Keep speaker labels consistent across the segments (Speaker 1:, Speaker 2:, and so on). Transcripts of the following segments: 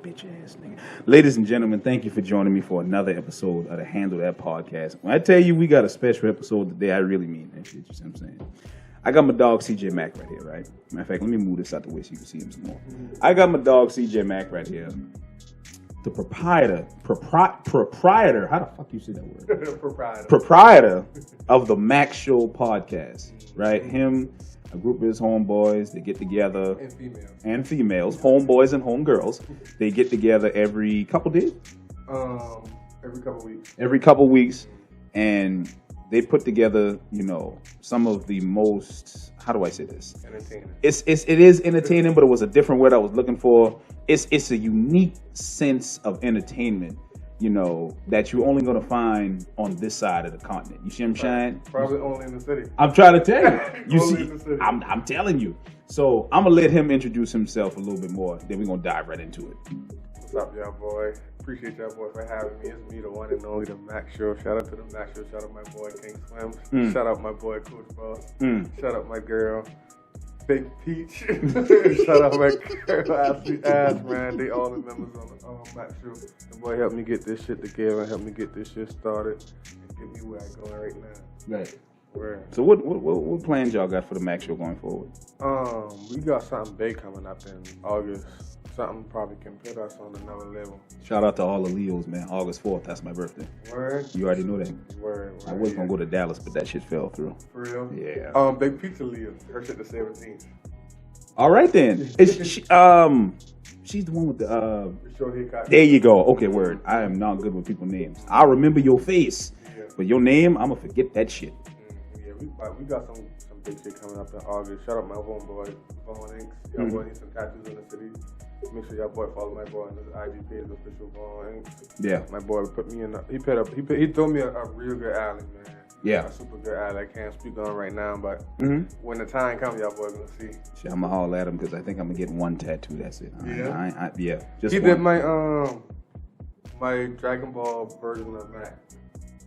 Speaker 1: Bitch ass nigga. Ladies and gentlemen, thank you for joining me for another episode of the Handle That Podcast. When I tell you we got a special episode today, I really mean that shit. You see what I'm saying? I got my dog CJ Mack right here, right? Matter of fact, let me move this out the way so you can see him some more. I got my dog CJ Mack right here. The proprietor, how the fuck you say that word? Proprietor of the Mack Show podcast, right? Him, a group of his homeboys, they get together. And females, homeboys and homegirls. They get together every couple days? Every couple weeks. And they put together, you know, some of the most, how do I say this?
Speaker 2: Entertaining.
Speaker 1: It is entertaining, but it was a different word I was looking for. It's a unique sense of entertainment, you know, that you're only gonna find on this side of the continent. You see what I'm saying?
Speaker 2: Probably only in the city.
Speaker 1: I'm trying to tell you. You
Speaker 2: Only
Speaker 1: see,
Speaker 2: in the city.
Speaker 1: I'm telling you. So I'm gonna let him introduce himself a little bit more. Then we're gonna dive right into it.
Speaker 2: What's up, y'all boy? Appreciate y'all boy for having me. It's me, the one and only, the Mack Show. Shout out to the Mack Show. Shout out my boy King Swims. Shout out my boy Coach Boss. Shout out my girl Big Peach. Shout out my girl Ashley Ash, man. They all the members on the Mack Show. The boy helped me get this shit together, helped me get this shit started, and get me where I'm going right now.
Speaker 1: Right.
Speaker 2: Where?
Speaker 1: So what plans y'all got for the Mack Show going forward?
Speaker 2: We got something big coming up in August. Something probably can put us on another level.
Speaker 1: Shout out to all the Leos, man. August 4th, that's my birthday.
Speaker 2: Word?
Speaker 1: You already know that.
Speaker 2: Word.
Speaker 1: I was gonna go to Dallas, but that shit fell through.
Speaker 2: For real?
Speaker 1: Yeah.
Speaker 2: Big Pizza Leah. Her shit the 17th.
Speaker 1: All right then. She's the one with the
Speaker 2: The short haircut.
Speaker 1: There you go. Okay, word. I am not good with people's names. I'll remember your face, but your name, I'm gonna forget that shit.
Speaker 2: Yeah, we got some big shit coming up in August. Shout out my homeboy, Vaughn Inks. Y'all boy needs some tattoos in the city. Make sure y'all boy follow my boy on his IG page, official Vaughn Inks.
Speaker 1: Yeah.
Speaker 2: My boy put me in. He told me a real good alley, man.
Speaker 1: Yeah.
Speaker 2: A super good alley. I can't speak on right now, but when the time comes, y'all boy gonna see.
Speaker 1: Shit, I'm gonna holler at him because I think I'm gonna get one tattoo. That's it.
Speaker 2: Yeah.
Speaker 1: Yeah. Just
Speaker 2: he
Speaker 1: one.
Speaker 2: did my Dragon Ball version of Mack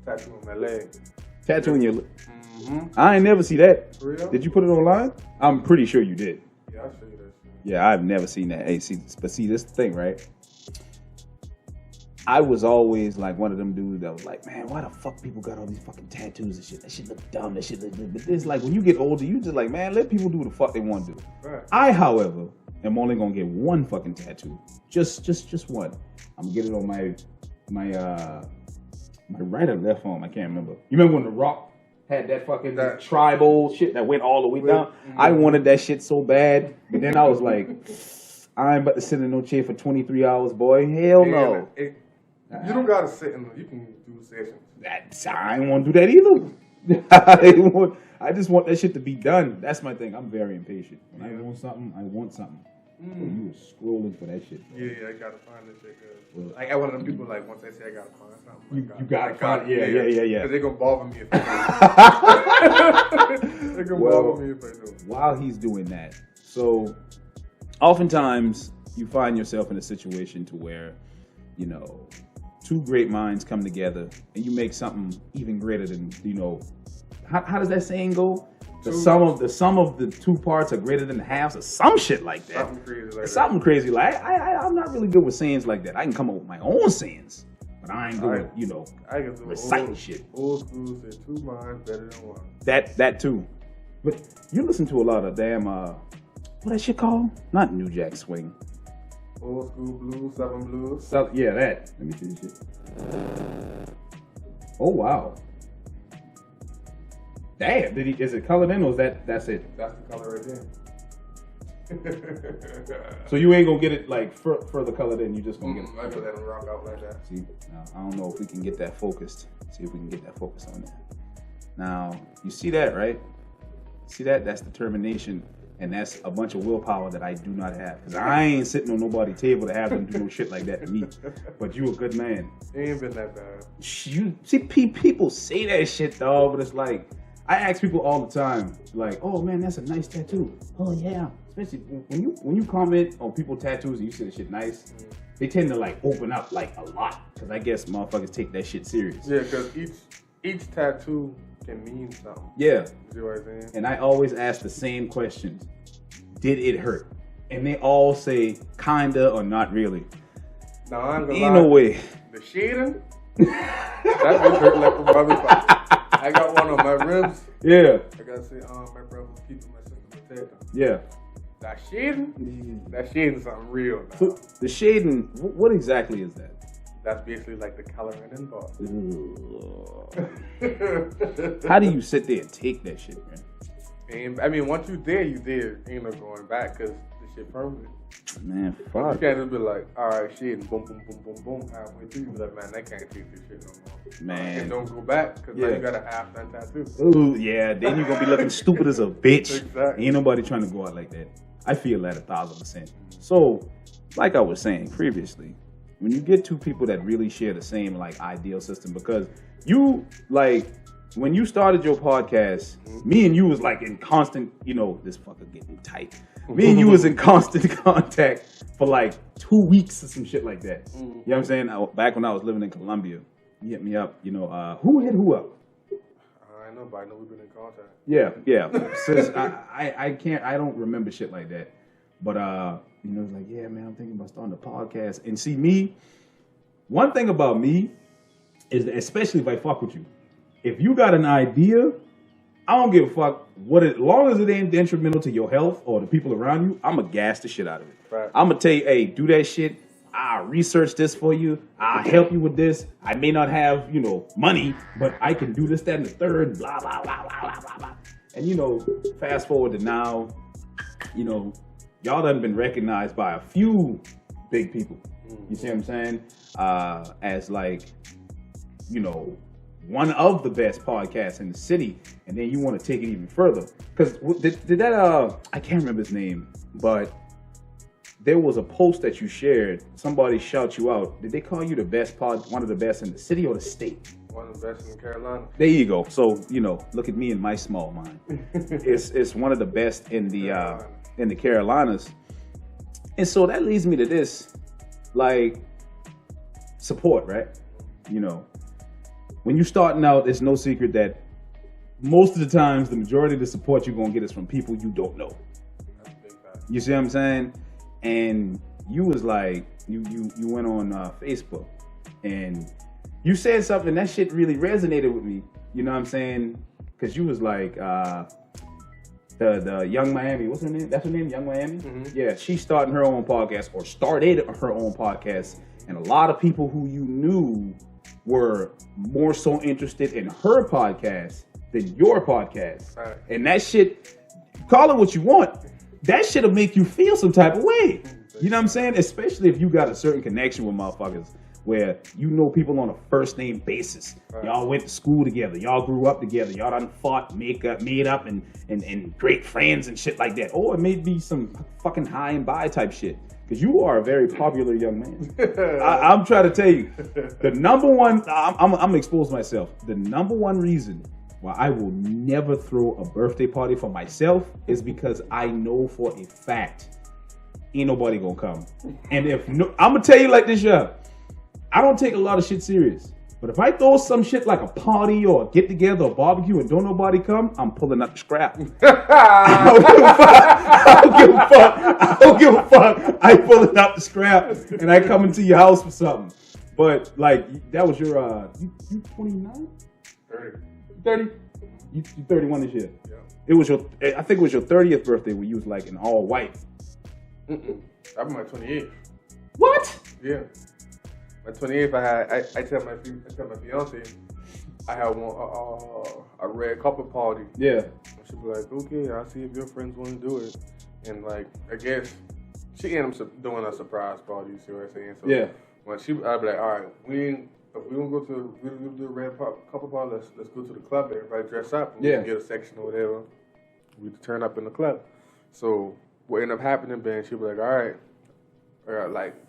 Speaker 2: tattoo on my leg.
Speaker 1: Tattoo in your lip. I ain't never see that.
Speaker 2: For real?
Speaker 1: Did you put it online? I'm pretty sure you did.
Speaker 2: Yeah, I'll show you that shit.
Speaker 1: Yeah, I've never seen that. Hey, see this thing, right? I was always like one of them dudes that was like, man, why the fuck people got all these fucking tattoos and shit? That shit look dumb. That shit look. But it's like when you get older, you just like, man, let people do what the fuck they want to do.
Speaker 2: Right.
Speaker 1: I, however, am only gonna get one fucking tattoo. Just one. I'm gonna get it on my right or left arm. I can't remember. You remember when The Rock had that fucking tribal shit that went all the way down? I wanted that shit so bad, but then I was like, I ain't about to sit in no chair for 23 hours, boy. Hell no.
Speaker 2: You don't gotta sit in. You can do sessions.
Speaker 1: I ain't want to do that either. I just want that shit to be done. That's my thing. I'm very impatient. When I want something, I want something. So you were scrolling for that shit.
Speaker 2: Yeah, I gotta find this shit. I got one of them people like once they say I gotta find something.
Speaker 1: You gotta find it. Yeah.
Speaker 2: Because they're gonna bother me if I do. They're gonna bother me if I do.
Speaker 1: While he's doing that, so oftentimes you find yourself in a situation to where, you know, two great minds come together and you make something even greater than, you know, how does that saying go? The sum of the two parts are greater than the halves, or some shit like that. Something crazy like that. I'm not really good with sayings like that. I can come up with my own sayings, but I ain't good with, you know, reciting shit.
Speaker 2: Old school said two minds better than one.
Speaker 1: That too. But you listen to a lot of damn what that shit called? Not New Jack Swing.
Speaker 2: Old school blues, Southern blues.
Speaker 1: Yeah, that. Let me see this shit. Oh wow. Damn, is it colored in or is that's it?
Speaker 2: That's the color right there.
Speaker 1: So you ain't gonna get it like further colored in, you just gonna get it.
Speaker 2: I just let them rock out like that.
Speaker 1: See, now, I don't know if we can get that focused. See if we can get that focus on that. Now, you see that, right? See that? That's determination, and that's a bunch of willpower that I do not have. Because I ain't sitting on nobody's table to have them do no shit like that to me. But you a good man.
Speaker 2: It ain't been that bad.
Speaker 1: You see, people say that shit, dog, but it's like, I ask people all the time, like, "Oh man, that's a nice tattoo." Oh yeah, especially when you comment on people's tattoos and you say the shit nice, they tend to like open up like a lot because I guess motherfuckers take that shit serious.
Speaker 2: Yeah, because each tattoo can mean something.
Speaker 1: Yeah.
Speaker 2: You see what I'm saying?
Speaker 1: And I always ask the same questions: did it hurt? and they all say kinda or not really.
Speaker 2: No, I ain't gonna
Speaker 1: Ain't
Speaker 2: lie.
Speaker 1: no way.
Speaker 2: The sheeting, that bitch hurt like a motherfucker. I got one on my ribs.
Speaker 1: Yeah.
Speaker 2: I gotta say, my brother was keeping my sister protected.
Speaker 1: Yeah.
Speaker 2: That sheeting something real now.
Speaker 1: So the shading, what exactly is that?
Speaker 2: That's basically like the coloring involved.
Speaker 1: How do you sit there and take that shit, man?
Speaker 2: And, I mean, once you there, you there. Ain't no going back because the shit permanent.
Speaker 1: Man,
Speaker 2: You
Speaker 1: fuck.
Speaker 2: can't just be like, all right, shit, and boom, boom, boom, boom, boom. Halfway through, you be like, man, I can't take this shit no more.
Speaker 1: Man.
Speaker 2: And don't go back because now
Speaker 1: Yeah.
Speaker 2: you got a half done tattoo.
Speaker 1: Ooh, yeah, then you're gonna be looking stupid as a bitch.
Speaker 2: Exactly.
Speaker 1: Ain't nobody trying to go out like that. I feel that 1,000%. So, like I was saying previously, when you get two people that really share the same like ideal system, because you like when you started your podcast, me and you was like in constant, this fucker getting tight. Me and you was in constant contact for like 2 weeks or some shit like that. You know what I'm saying? Back when I was living in Colombia, you hit me up. Who hit who up?
Speaker 2: I know, but I know we've been in contact.
Speaker 1: Yeah. Sis, I don't remember shit like that. But it's like, yeah, man, I'm thinking about starting a podcast. And see, me, one thing about me is that, especially if I fuck with you, if you got an idea, I don't give a fuck as long as it ain't detrimental to your health or the people around you, I'ma gas the shit out of it.
Speaker 2: Right.
Speaker 1: I'ma tell you, hey, do that shit. I'll research this for you. I'll help you with this. I may not have, money, but I can do this, that, and the third, blah, blah, blah, blah, blah, blah, blah. And, fast forward to now, y'all done been recognized by a few big people. You see what I'm saying? As like, one of the best podcasts in the city, and then you want to take it even further. Because did that, I can't remember his name, but there was a post that you shared. Somebody shout you out. Did they call you one of the best in the city or the state?
Speaker 2: One of the best in Carolina.
Speaker 1: There you go. So, look at me and my small mind. It's one of the best in the Carolinas. And so that leads me to this, like, support, right? When you're starting out, it's no secret that most of the times, the majority of the support you're going to get is from people you don't know.
Speaker 2: That's a big fact.
Speaker 1: You see what I'm saying? And you was like, you went on Facebook and you said something, that shit really resonated with me. You know what I'm saying? Because you was like, the Young Miami, what's her name? That's her name, Young Miami? Mm-hmm. Yeah, she's starting her own podcast or started her own podcast. And a lot of people who you knew were more so interested in her podcast than your podcast. Right. And that shit, call it what you want, that shit'll make you feel some type of way. You know what I'm saying? Especially if you got a certain connection with motherfuckers where people on a first name basis. Right. Y'all went to school together. Y'all grew up together. Y'all done fought, made up, and great friends and shit like that. Or it may be some fucking high and by type shit. Because you are a very popular young man. I'm trying to tell you, the number one, I'm going to expose myself. The number one reason why I will never throw a birthday party for myself is because I know for a fact ain't nobody going to come. And I'm going to tell you like this, yeah, I don't take a lot of shit serious. But if I throw some shit like a party or a get together or barbecue and don't nobody come, I'm pulling up the scrap. I don't give a fuck. I pulling up the scrap and I come into your house for something. But like that was your you 29?
Speaker 2: 30.
Speaker 1: 30? You 31 this year.
Speaker 2: Yeah.
Speaker 1: It was I think it was your 30th birthday where you was like in all white.
Speaker 2: I'm my 28th.
Speaker 1: What?
Speaker 2: Yeah. My 28th, I tell my fiance, I had a red carpet party.
Speaker 1: Yeah.
Speaker 2: She'd be like, okay, I'll see if your friends want to do it. And like, I guess she ended up doing a surprise party. You see what I'm saying? So
Speaker 1: yeah.
Speaker 2: When I'd be like, all right, if we don't go to do a red carpet party, let's go to the club. Everybody dress up. And we can get a section or whatever. We turn up in the club. So what ended up happening, Ben, she'd be like, all right.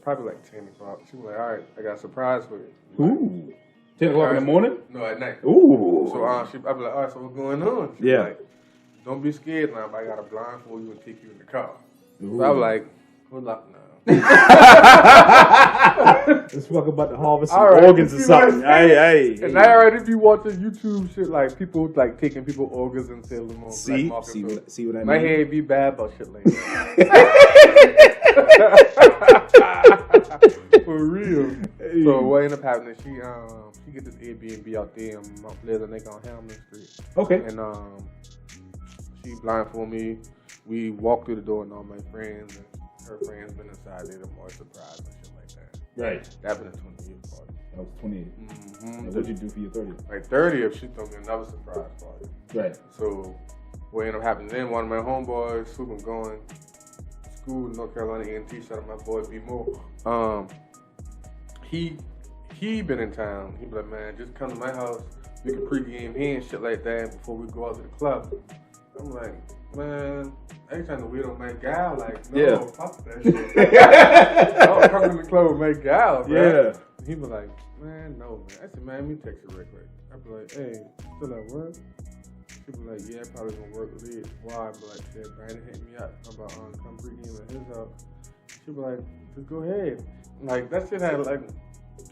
Speaker 2: Probably like 10 o'clock. She was like, all right, I got a surprise for you.
Speaker 1: Ooh. 10 o'clock in the morning?
Speaker 2: No, at night.
Speaker 1: Ooh.
Speaker 2: So I'd be like, all right, so what's going on? She'd be like, don't be scared now, but I got a blindfold you and take you in the car. Ooh. So I was like, good luck now.
Speaker 1: This fucker about to harvest some
Speaker 2: Alright,
Speaker 1: organs or
Speaker 2: see
Speaker 1: something.
Speaker 2: what I'm saying?
Speaker 1: Hey.
Speaker 2: And I already be watching YouTube shit like people like taking people organs and selling them on
Speaker 1: See?
Speaker 2: black market.
Speaker 1: See what I mean?
Speaker 2: My head be bad about shit like that. For real.
Speaker 1: Hey.
Speaker 2: So what ended up happening? She get this Airbnb out there in Mount Pleasant, like on Hamlin Street.
Speaker 1: Okay.
Speaker 2: And she blindfolded me. We walked through the door and all my friends and her friends been inside. They were more surprised and shit like that.
Speaker 1: Right.
Speaker 2: That been a 20-year party.
Speaker 1: That was 28.
Speaker 2: Mm-hmm.
Speaker 1: And what'd you do for your 30th?
Speaker 2: My 30th, she threw me another surprise party.
Speaker 1: Right.
Speaker 2: So what ended up happening then, one of my homeboys who been going to school in North Carolina A&T, shout out my boy B Mo. He been in town. He be like, man, just come to my house. We can pregame here and shit like that before we go out to the club. I'm like, man, I ain't trying to wait on my gal. Like, no, fuck that shit. I don't come to the club with my gal, man.
Speaker 1: Yeah.
Speaker 2: He be like, man, no, man. I said, man, let me text her real quick. I be like, hey, still at work? She be like, yeah, probably gonna work late. Why? I be like, shit, Brandon hit me up about come pregame at his house. She be like, just go ahead. Like, that shit had like,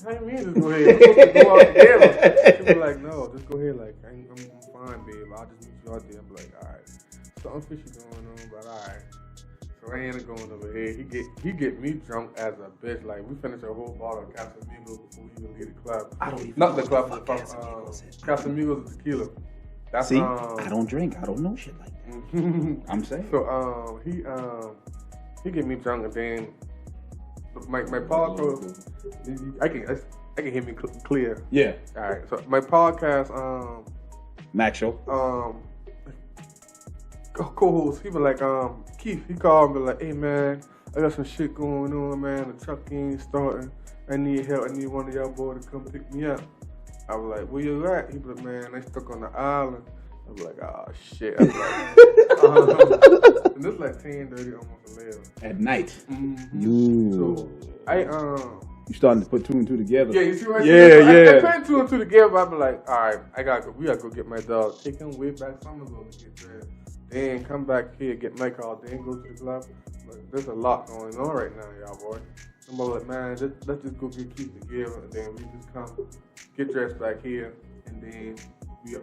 Speaker 2: how you mean just go ahead? We're supposed to go out together. She be like, no, just go ahead. Like, I'm fine, babe. I'll just meet you out there. I'm like, all right. Something fishy going on, but all right. So I ended up going over here. He get me drunk as a bitch. Like, we finished a whole bottle of Casamigos before we even leave the club.
Speaker 1: I don't even
Speaker 2: Not
Speaker 1: know
Speaker 2: the club,
Speaker 1: what
Speaker 2: the Casamigos is tequila. That's,
Speaker 1: See, I don't drink. I don't know shit like that. I'm saying.
Speaker 2: So he get me drunk and then my podcast. I can hear me clear.
Speaker 1: Yeah.
Speaker 2: All right. So my podcast.
Speaker 1: Mack show.
Speaker 2: Co-host. He be like Keith. He called me like, hey man, I got some shit going on, man. The truck ain't starting. I need help. I need one of y'all boys to come pick me up. I was like, where you at? He be like, man, I stuck on the island. I was like, oh shit. I was like, and this like 10:30, almost 11
Speaker 1: At night.
Speaker 2: Mm-hmm.
Speaker 1: You.
Speaker 2: So I
Speaker 1: You starting to put two and two together.
Speaker 2: Yeah, you see what I
Speaker 1: Yeah.
Speaker 2: I put two and two together. I be like, all right, we gotta go get my dog. Take him way back Somerville to get dressed. Then come back here, get my car. Then go to the club. Like, there's a lot going on right now, y'all boy. I'm like, man, let's just go get Keith together, and then we just come get dressed back here, and then we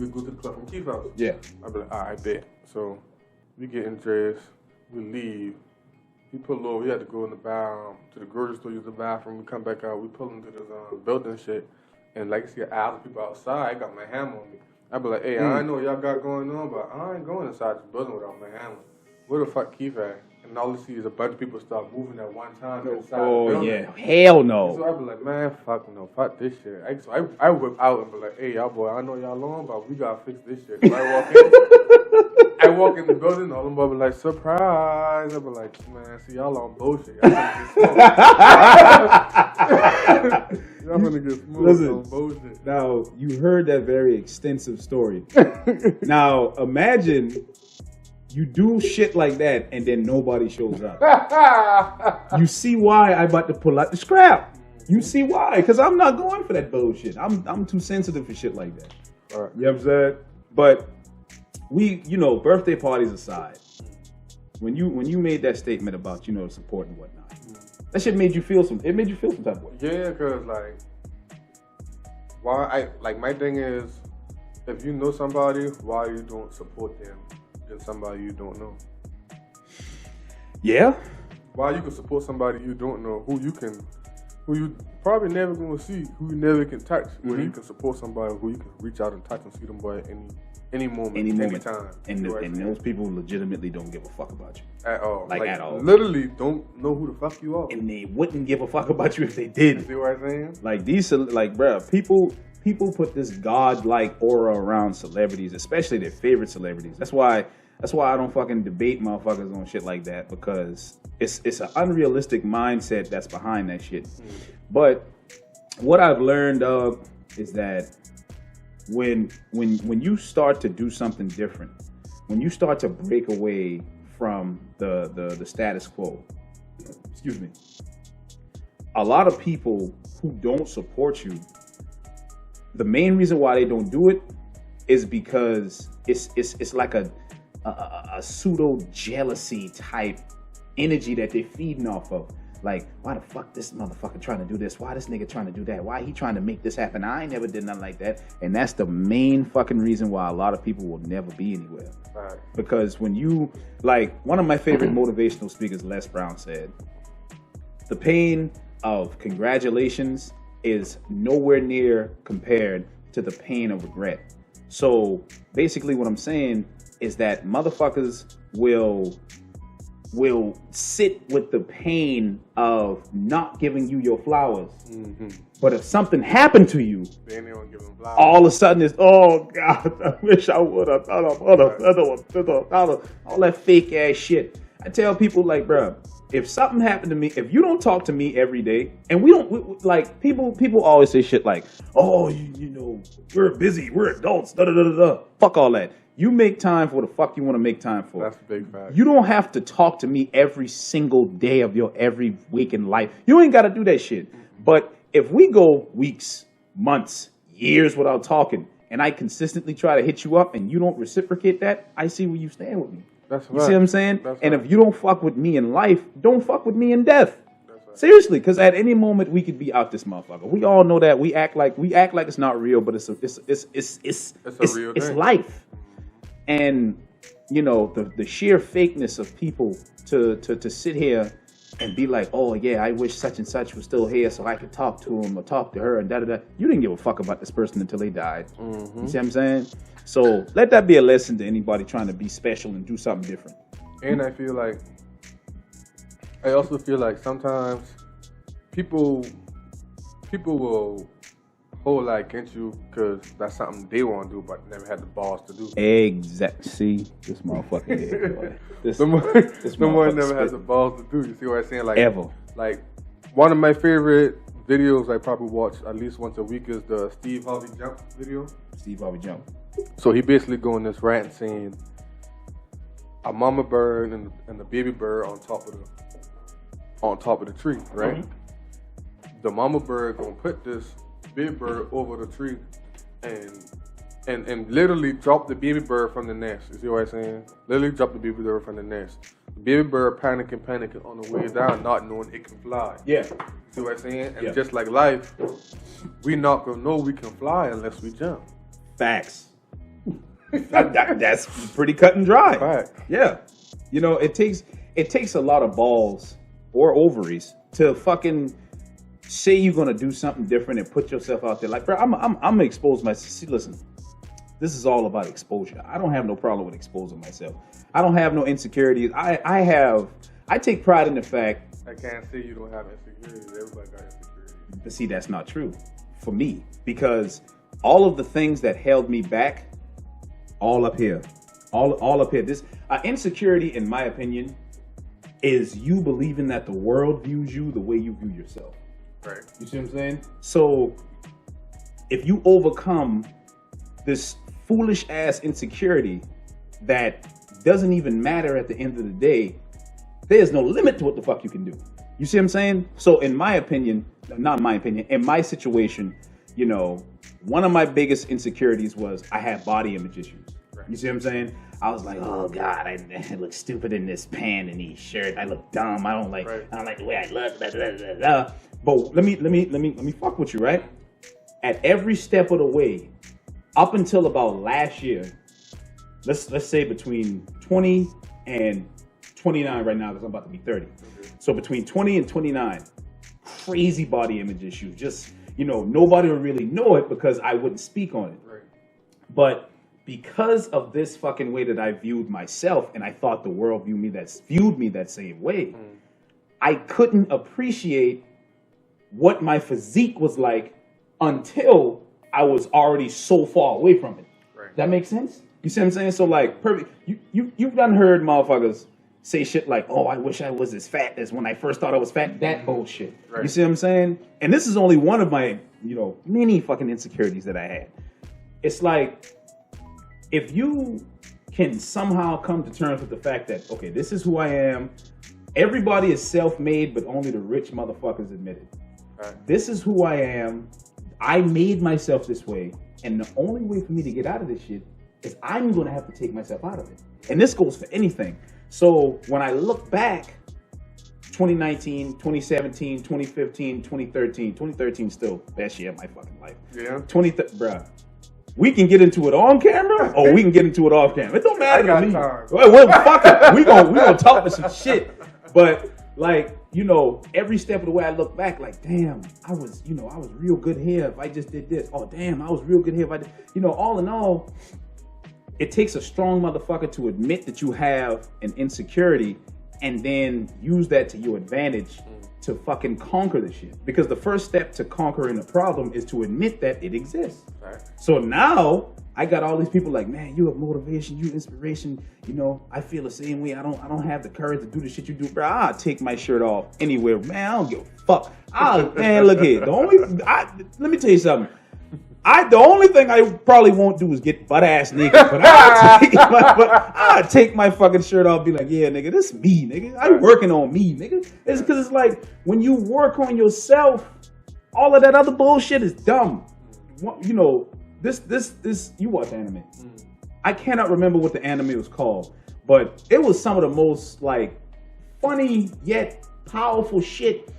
Speaker 2: go to the club from Keith's house.
Speaker 1: Yeah.
Speaker 2: I be like, all right, bet. So we getting dressed, we leave. We pull over. We had to go in the to the grocery store, use the bathroom. We come back out. We pull into this building and shit, and like I see hours of people outside. I got my hammer on me. I be like, hey, I know what y'all got going on, but I ain't going inside this building without my hammer. Where the fuck Keith at? And all you see is a bunch of people start moving at one time inside the building.
Speaker 1: Yeah, hell no.
Speaker 2: So I be like, man, fuck no, fuck this shit. I whip out and be like, hey, y'all boy, I know y'all long, but we gotta fix this shit. So I walk in the building, all them boys be like, surprise. I be like, man, see y'all on bullshit. Y'all gonna get smooth on bullshit.
Speaker 1: Now, you heard that very extensive story. Now, imagine you do shit like that and then nobody shows up. You see why I about to pull out the scrap. You see why? Because I'm not going for that bullshit. I'm too sensitive for shit like that.
Speaker 2: All right.
Speaker 1: You know what I'm saying? But birthday parties aside, when you made that statement about, support and whatnot, that shit made you feel some type of way.
Speaker 2: Yeah, because my thing is, if you know somebody, why you don't support them than somebody you don't know?
Speaker 1: Yeah.
Speaker 2: Why you can support somebody you don't know, who you probably never gonna see, who you never can touch, where you can support somebody who you can reach out and touch and see them by any moment, anytime.
Speaker 1: And those people legitimately don't give a fuck about you.
Speaker 2: At all.
Speaker 1: Like at all.
Speaker 2: Literally don't know who the fuck you are.
Speaker 1: And they wouldn't give a fuck about you if they did.
Speaker 2: You see what I'm saying?
Speaker 1: Like bruh, people put this godlike aura around celebrities, especially their favorite celebrities. That's why I don't fucking debate motherfuckers on shit like that, because it's an unrealistic mindset that's behind that shit. But what I've learned is that when you start to do something different, when you start to break away from the status quo, excuse me, a lot of people who don't support you, the main reason why they don't do it is because it's like a pseudo jealousy type energy that they're feeding off of. Like, why the fuck this motherfucker trying to do this? Why this nigga trying to do that? Why he trying to make this happen? I ain't never did nothing like that. And that's the main fucking reason why a lot of people will never be anywhere.
Speaker 2: Right.
Speaker 1: Because when you, like, one of my favorite motivational speakers, Les Brown, said, the pain of congratulations is nowhere near compared to the pain of regret. So basically what I'm saying is that motherfuckers will sit with the pain of not giving you your flowers. Mm-hmm. But if something happened to you,
Speaker 2: then they don't give them flowers.
Speaker 1: All of a sudden it's, oh God, I wish I would have thought of all that fake ass shit. I tell people, like, bro, if something happened to me, if you don't talk to me every day, and like, people always say shit like, oh, you know, we're busy, we're adults, da da da da. Fuck all that. You make time for what the fuck you want to make time for.
Speaker 2: That's a big fact.
Speaker 1: You don't have to talk to me every single day of your every waking life. You ain't got to do that shit. But if we go weeks, months, years without talking, and I consistently try to hit you up and you don't reciprocate that, I see where you stand with me.
Speaker 2: That's
Speaker 1: you see what I'm saying?
Speaker 2: That's
Speaker 1: and
Speaker 2: right.
Speaker 1: if you don't fuck with me in life, don't fuck with me in death.
Speaker 2: Right.
Speaker 1: Seriously, because at any moment we could be out this motherfucker. We all know that. We act like it's not real, but it's
Speaker 2: real thing.
Speaker 1: Life. And you know, the sheer fakeness of people to sit here and be like, oh yeah, I wish such and such was still here so I could talk to him or talk to her and da da da. You didn't give a fuck about this person until they died. Mm-hmm. You see what I'm saying? So let that be a lesson to anybody trying to be special and do something different.
Speaker 2: And I also feel like sometimes people will hold that against you because that's something they want to do but never had the balls to do.
Speaker 1: Exactly. See, this motherfucker here, boy.
Speaker 2: Someone never has the balls to do. You see what I'm saying? Like,
Speaker 1: ever.
Speaker 2: Like, one of my favorite videos I probably watch at least once a week is the Steve Harvey Jump video.
Speaker 1: Steve Harvey Jump.
Speaker 2: So he basically going this rant saying a mama bird and the baby bird on top of the tree, right? Mm-hmm. The mama bird gonna put this baby bird over the tree and literally drop the baby bird from the nest. You see what I'm saying? Literally drop the baby bird from the nest. The baby bird panicking on the way down, not knowing it can fly.
Speaker 1: Yeah.
Speaker 2: See what I'm saying? And just like life, we not gonna know we can fly unless we jump.
Speaker 1: Facts. That's pretty cut and dry.
Speaker 2: Fact.
Speaker 1: Yeah. You know, it takes a lot of balls or ovaries to fucking say you're gonna do something different and put yourself out there. Like, bro, I'm gonna expose myself. See, listen, this is all about exposure. I don't have no problem with exposing myself. I don't have no insecurities. I take pride in the fact.
Speaker 2: I can't say you don't have insecurities. Everybody got insecurities.
Speaker 1: But see, that's not true for me, because all of the things that held me back, all up here. This insecurity, in my opinion, is you believing that the world views you the way you view yourself.
Speaker 2: Right.
Speaker 1: You see what I'm saying? So if you overcome this foolish ass insecurity that doesn't even matter at the end of the day, there's no limit to what the fuck you can do. You see what I'm saying? So in my opinion, not my opinion, in my situation, you know, one of my biggest insecurities was I had body image issues. Right. You see what I'm saying? I was like, oh God, I look stupid in this pant and these shirts. I look dumb. I don't like the way I look. Blah, blah, blah, blah. But let me fuck with you, right? At every step of the way, up until about last year, let's say between 20 and 29 right now, because I'm about to be 30. Okay. So between 20 and 29, crazy body image issues. Just, you know, nobody would really know it because I wouldn't speak on it.
Speaker 2: Right.
Speaker 1: But because of this fucking way that I viewed myself, and I thought the world viewed me that same way, I couldn't appreciate what my physique was like until I was already so far away from it. Right. That makes sense? You see what I'm saying? So like, you've done heard motherfuckers say shit like, oh, I wish I was as fat as when I first thought I was fat. That bullshit. Right. You see what I'm saying? And this is only one of my, you know, many fucking insecurities that I had. It's like, if you can somehow come to terms with the fact that, okay, this is who I am. Everybody is self-made, but only the rich motherfuckers admit it. Right. This is who I am. I made myself this way. And the only way for me to get out of this shit is I'm going to have to take myself out of it. And this goes for anything. So when I look back 2019, 2017, 2015, 2013. 2013 still best year of my fucking life.
Speaker 2: Yeah.
Speaker 1: Bruh. We can get into it on camera or we can get into it off camera. It don't matter to me.
Speaker 2: Time.
Speaker 1: Well, fuck it. We gonna talk some shit. But like, you know, every step of the way I look back, like, damn, I was real good here if I just did this. Oh, damn, I was real good here if I did. You know, all in all, it takes a strong motherfucker to admit that you have an insecurity and then use that to your advantage to fucking conquer the shit. Because the first step to conquering a problem is to admit that it exists. Right. So now I got all these people like, man, you have motivation, you inspiration. You know, I feel the same way. I don't have the courage to do the shit you do, bro. I'll take my shirt off anywhere, man. I don't give a fuck. Man, look here. Let me tell you something. The only thing I probably won't do is get butt ass naked, but I'll take my fucking shirt off, and be like, yeah, nigga, this me, nigga. I'm working on me, nigga. It's because it's like when you work on yourself, all of that other bullshit is dumb. You know, this you watch anime. I cannot remember what the anime was called, but it was some of the most like funny yet powerful shit.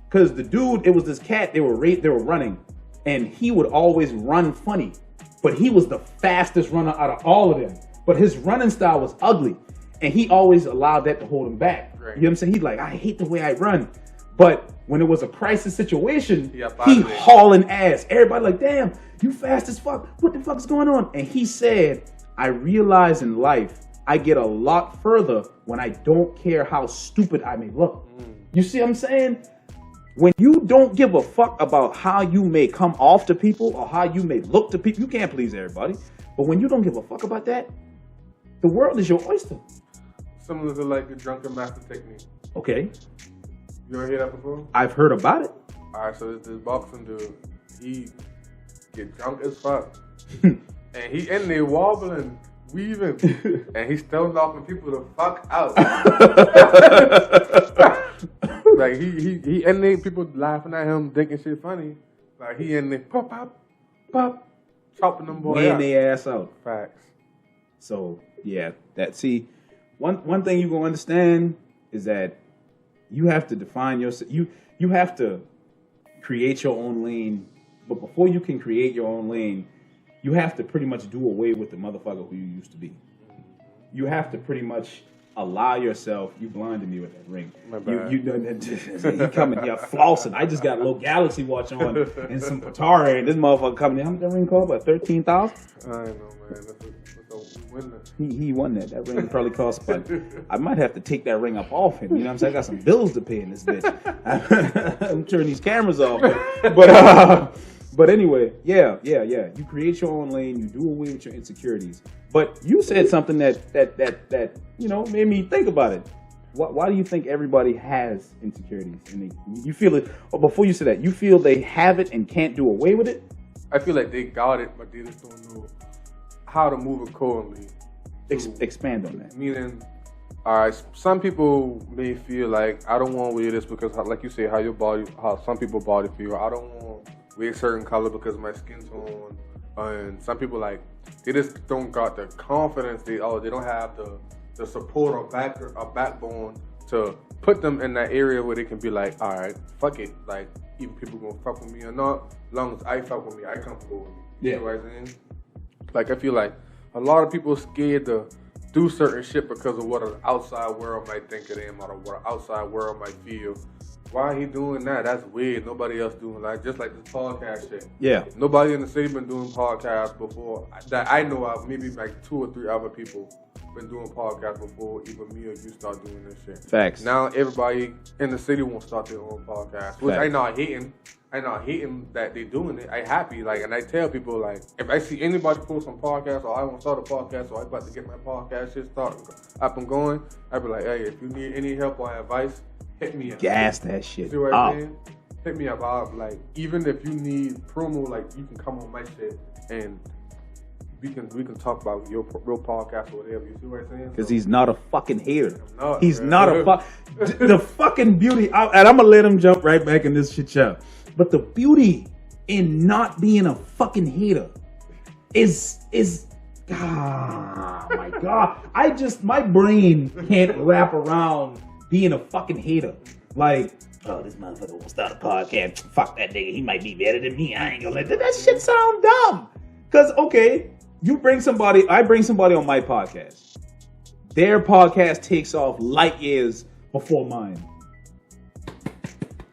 Speaker 1: Because the dude, it was this cat. They were running. And he would always run funny, but he was the fastest runner out of all of them. But his running style was ugly, and he always allowed that to hold him back. Right. You know what I'm saying? He's like, I hate the way I run. But when it was a crisis situation, he hauling ass. Everybody like, damn, you fast as fuck. What the fuck is going on? And he said, I realize in life, I get a lot further when I don't care how stupid I may look. You see what I'm saying? When you don't give a fuck about how you may come off to people or how you may look to people, you can't please everybody. But when you don't give a fuck about that, the world is your oyster.
Speaker 2: Similar to like the drunken master technique.
Speaker 1: Okay.
Speaker 2: You ever hear that before?
Speaker 1: I've heard about it.
Speaker 2: All right, so this boxing dude, he get drunk as fuck. And he in there wobbling, weaving, and he's still knocking people the fuck out. Like he in there, people laughing at him, thinking shit funny. Like he in there, pop, chopping them boys
Speaker 1: out. Their ass out.
Speaker 2: Facts.
Speaker 1: So yeah, one thing you gonna understand is that you have to define yourself. You have to create your own lane, but before you can create your own lane, you have to pretty much do away with the motherfucker who you used to be. You have to pretty much allow yourself. You blinded me with that ring.
Speaker 2: My bad.
Speaker 1: You coming here flossing. I just got a little Galaxy watch on and some Atari, and this motherfucker coming in. How much that ring cost? About $13,000.
Speaker 2: I know, man. That's a winner.
Speaker 1: He won that. That ring probably cost, but I might have to take that ring up off him. You know what I'm saying? I got some bills to pay in this bitch. I'm turning these cameras off, but anyway, yeah. You create your own lane. You do away with your insecurities. But you said something that you know made me think about it. Why do you think everybody has insecurities? And you feel it. Or before you said that, you feel they have it and can't do away with it?
Speaker 2: I feel like they got it, but they just don't know how to move accordingly.
Speaker 1: Expand on that.
Speaker 2: Meaning, all right, some people may feel like I don't want to wear this because, like you say, how some people body feel. I don't want to wear a certain color because my skin tone. And some people they just don't got the confidence. They don't have the support or backbone to put them in that area where they can be like, all right, fuck it. Like even people gonna fuck with me or not, as long as I fuck with me, I comfortable with me.
Speaker 1: Yeah.
Speaker 2: You know what I'm saying? Like I feel like a lot of people scared to do certain shit because of what an outside world might think of them or what an outside world might feel. Why he doing that? That's weird. Nobody else doing just like this podcast shit.
Speaker 1: Yeah.
Speaker 2: Nobody in the city been doing podcasts before that I know of. Maybe like 2 or 3 other people been doing podcasts before even me or you start doing this shit.
Speaker 1: Facts.
Speaker 2: Now everybody in the city won't start their own podcast, which I not hating. I not hating that they doing it. I happy and I tell people if I see anybody post some podcast or I want to start a podcast or I about to get my podcast shit started up and going, I be like, hey, if you need any help or advice, hit me up.
Speaker 1: Gas that shit.
Speaker 2: See what I'm saying? Hit me up. Even if you need promo, you can come on my shit and we can talk about your real podcast or whatever. You see what I'm saying?
Speaker 1: Because he's not a fucking hater. He's not a the fucking beauty. And I'm gonna let him jump right back in this shit show. But the beauty in not being a fucking hater is my God. My brain can't wrap around being a fucking hater. Like, oh, this motherfucker won't start a podcast. Fuck that nigga. He might be better than me. I ain't gonna let that shit sound dumb. Cause okay, I bring somebody on my podcast. Their podcast takes off light years before mine.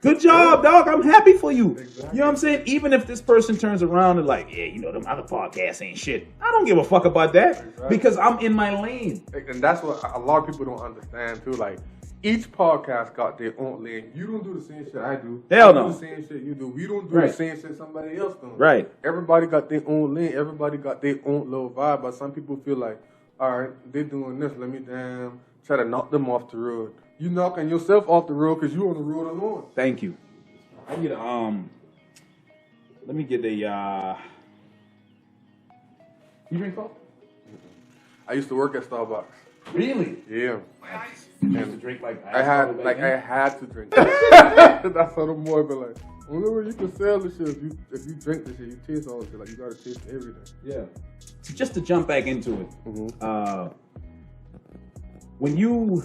Speaker 1: Good job, dog. I'm happy for you. Exactly. You know what I'm saying? Even if this person turns around and like, yeah, you know, them other podcasts ain't shit. I don't give a fuck about that because I'm in my lane.
Speaker 2: And that's what a lot of people don't understand too. Like, each podcast got their own lane. You don't do the same shit I do.
Speaker 1: Hell no.
Speaker 2: I do the same shit you do. We don't do the same shit somebody else does.
Speaker 1: Right.
Speaker 2: Everybody got their own lane. Everybody got their own little vibe. But some people feel like, all right, they're doing this. Let me try to knock them off the road. You knocking yourself off the road because you on the road alone.
Speaker 1: Thank you. I get let me get a you drink coffee?
Speaker 2: I used to work at Starbucks.
Speaker 1: Really?
Speaker 2: Yeah.
Speaker 1: You used to drink like
Speaker 2: I had to drink. That's how the boy be like, whenever you can sell the shit, if you drink the shit, you taste all the shit. Like, you gotta taste everything.
Speaker 1: Yeah. So just to jump back into it, when you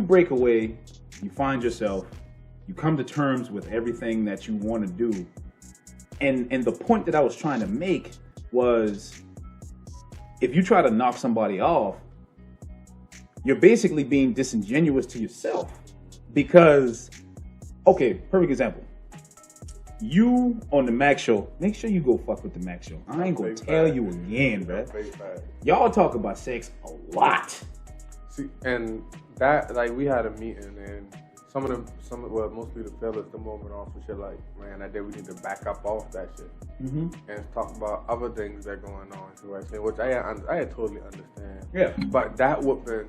Speaker 1: break away, you find yourself, you come to terms with everything that you want to do. And the point that I was trying to make was, if you try to knock somebody off, you're basically being disingenuous to yourself. Because, okay, perfect example. You on the Mack show, make sure you go fuck with the Mack show. I ain't gonna tell you again, bruh. Y'all talk about sex a lot.
Speaker 2: See, and that, like, we had a meeting, and mostly the fellas, the moment off and shit, like, man, that day we need to back up off that shit. And talk about other things that are going on, which I totally understand.
Speaker 1: Yeah.
Speaker 2: But that would been,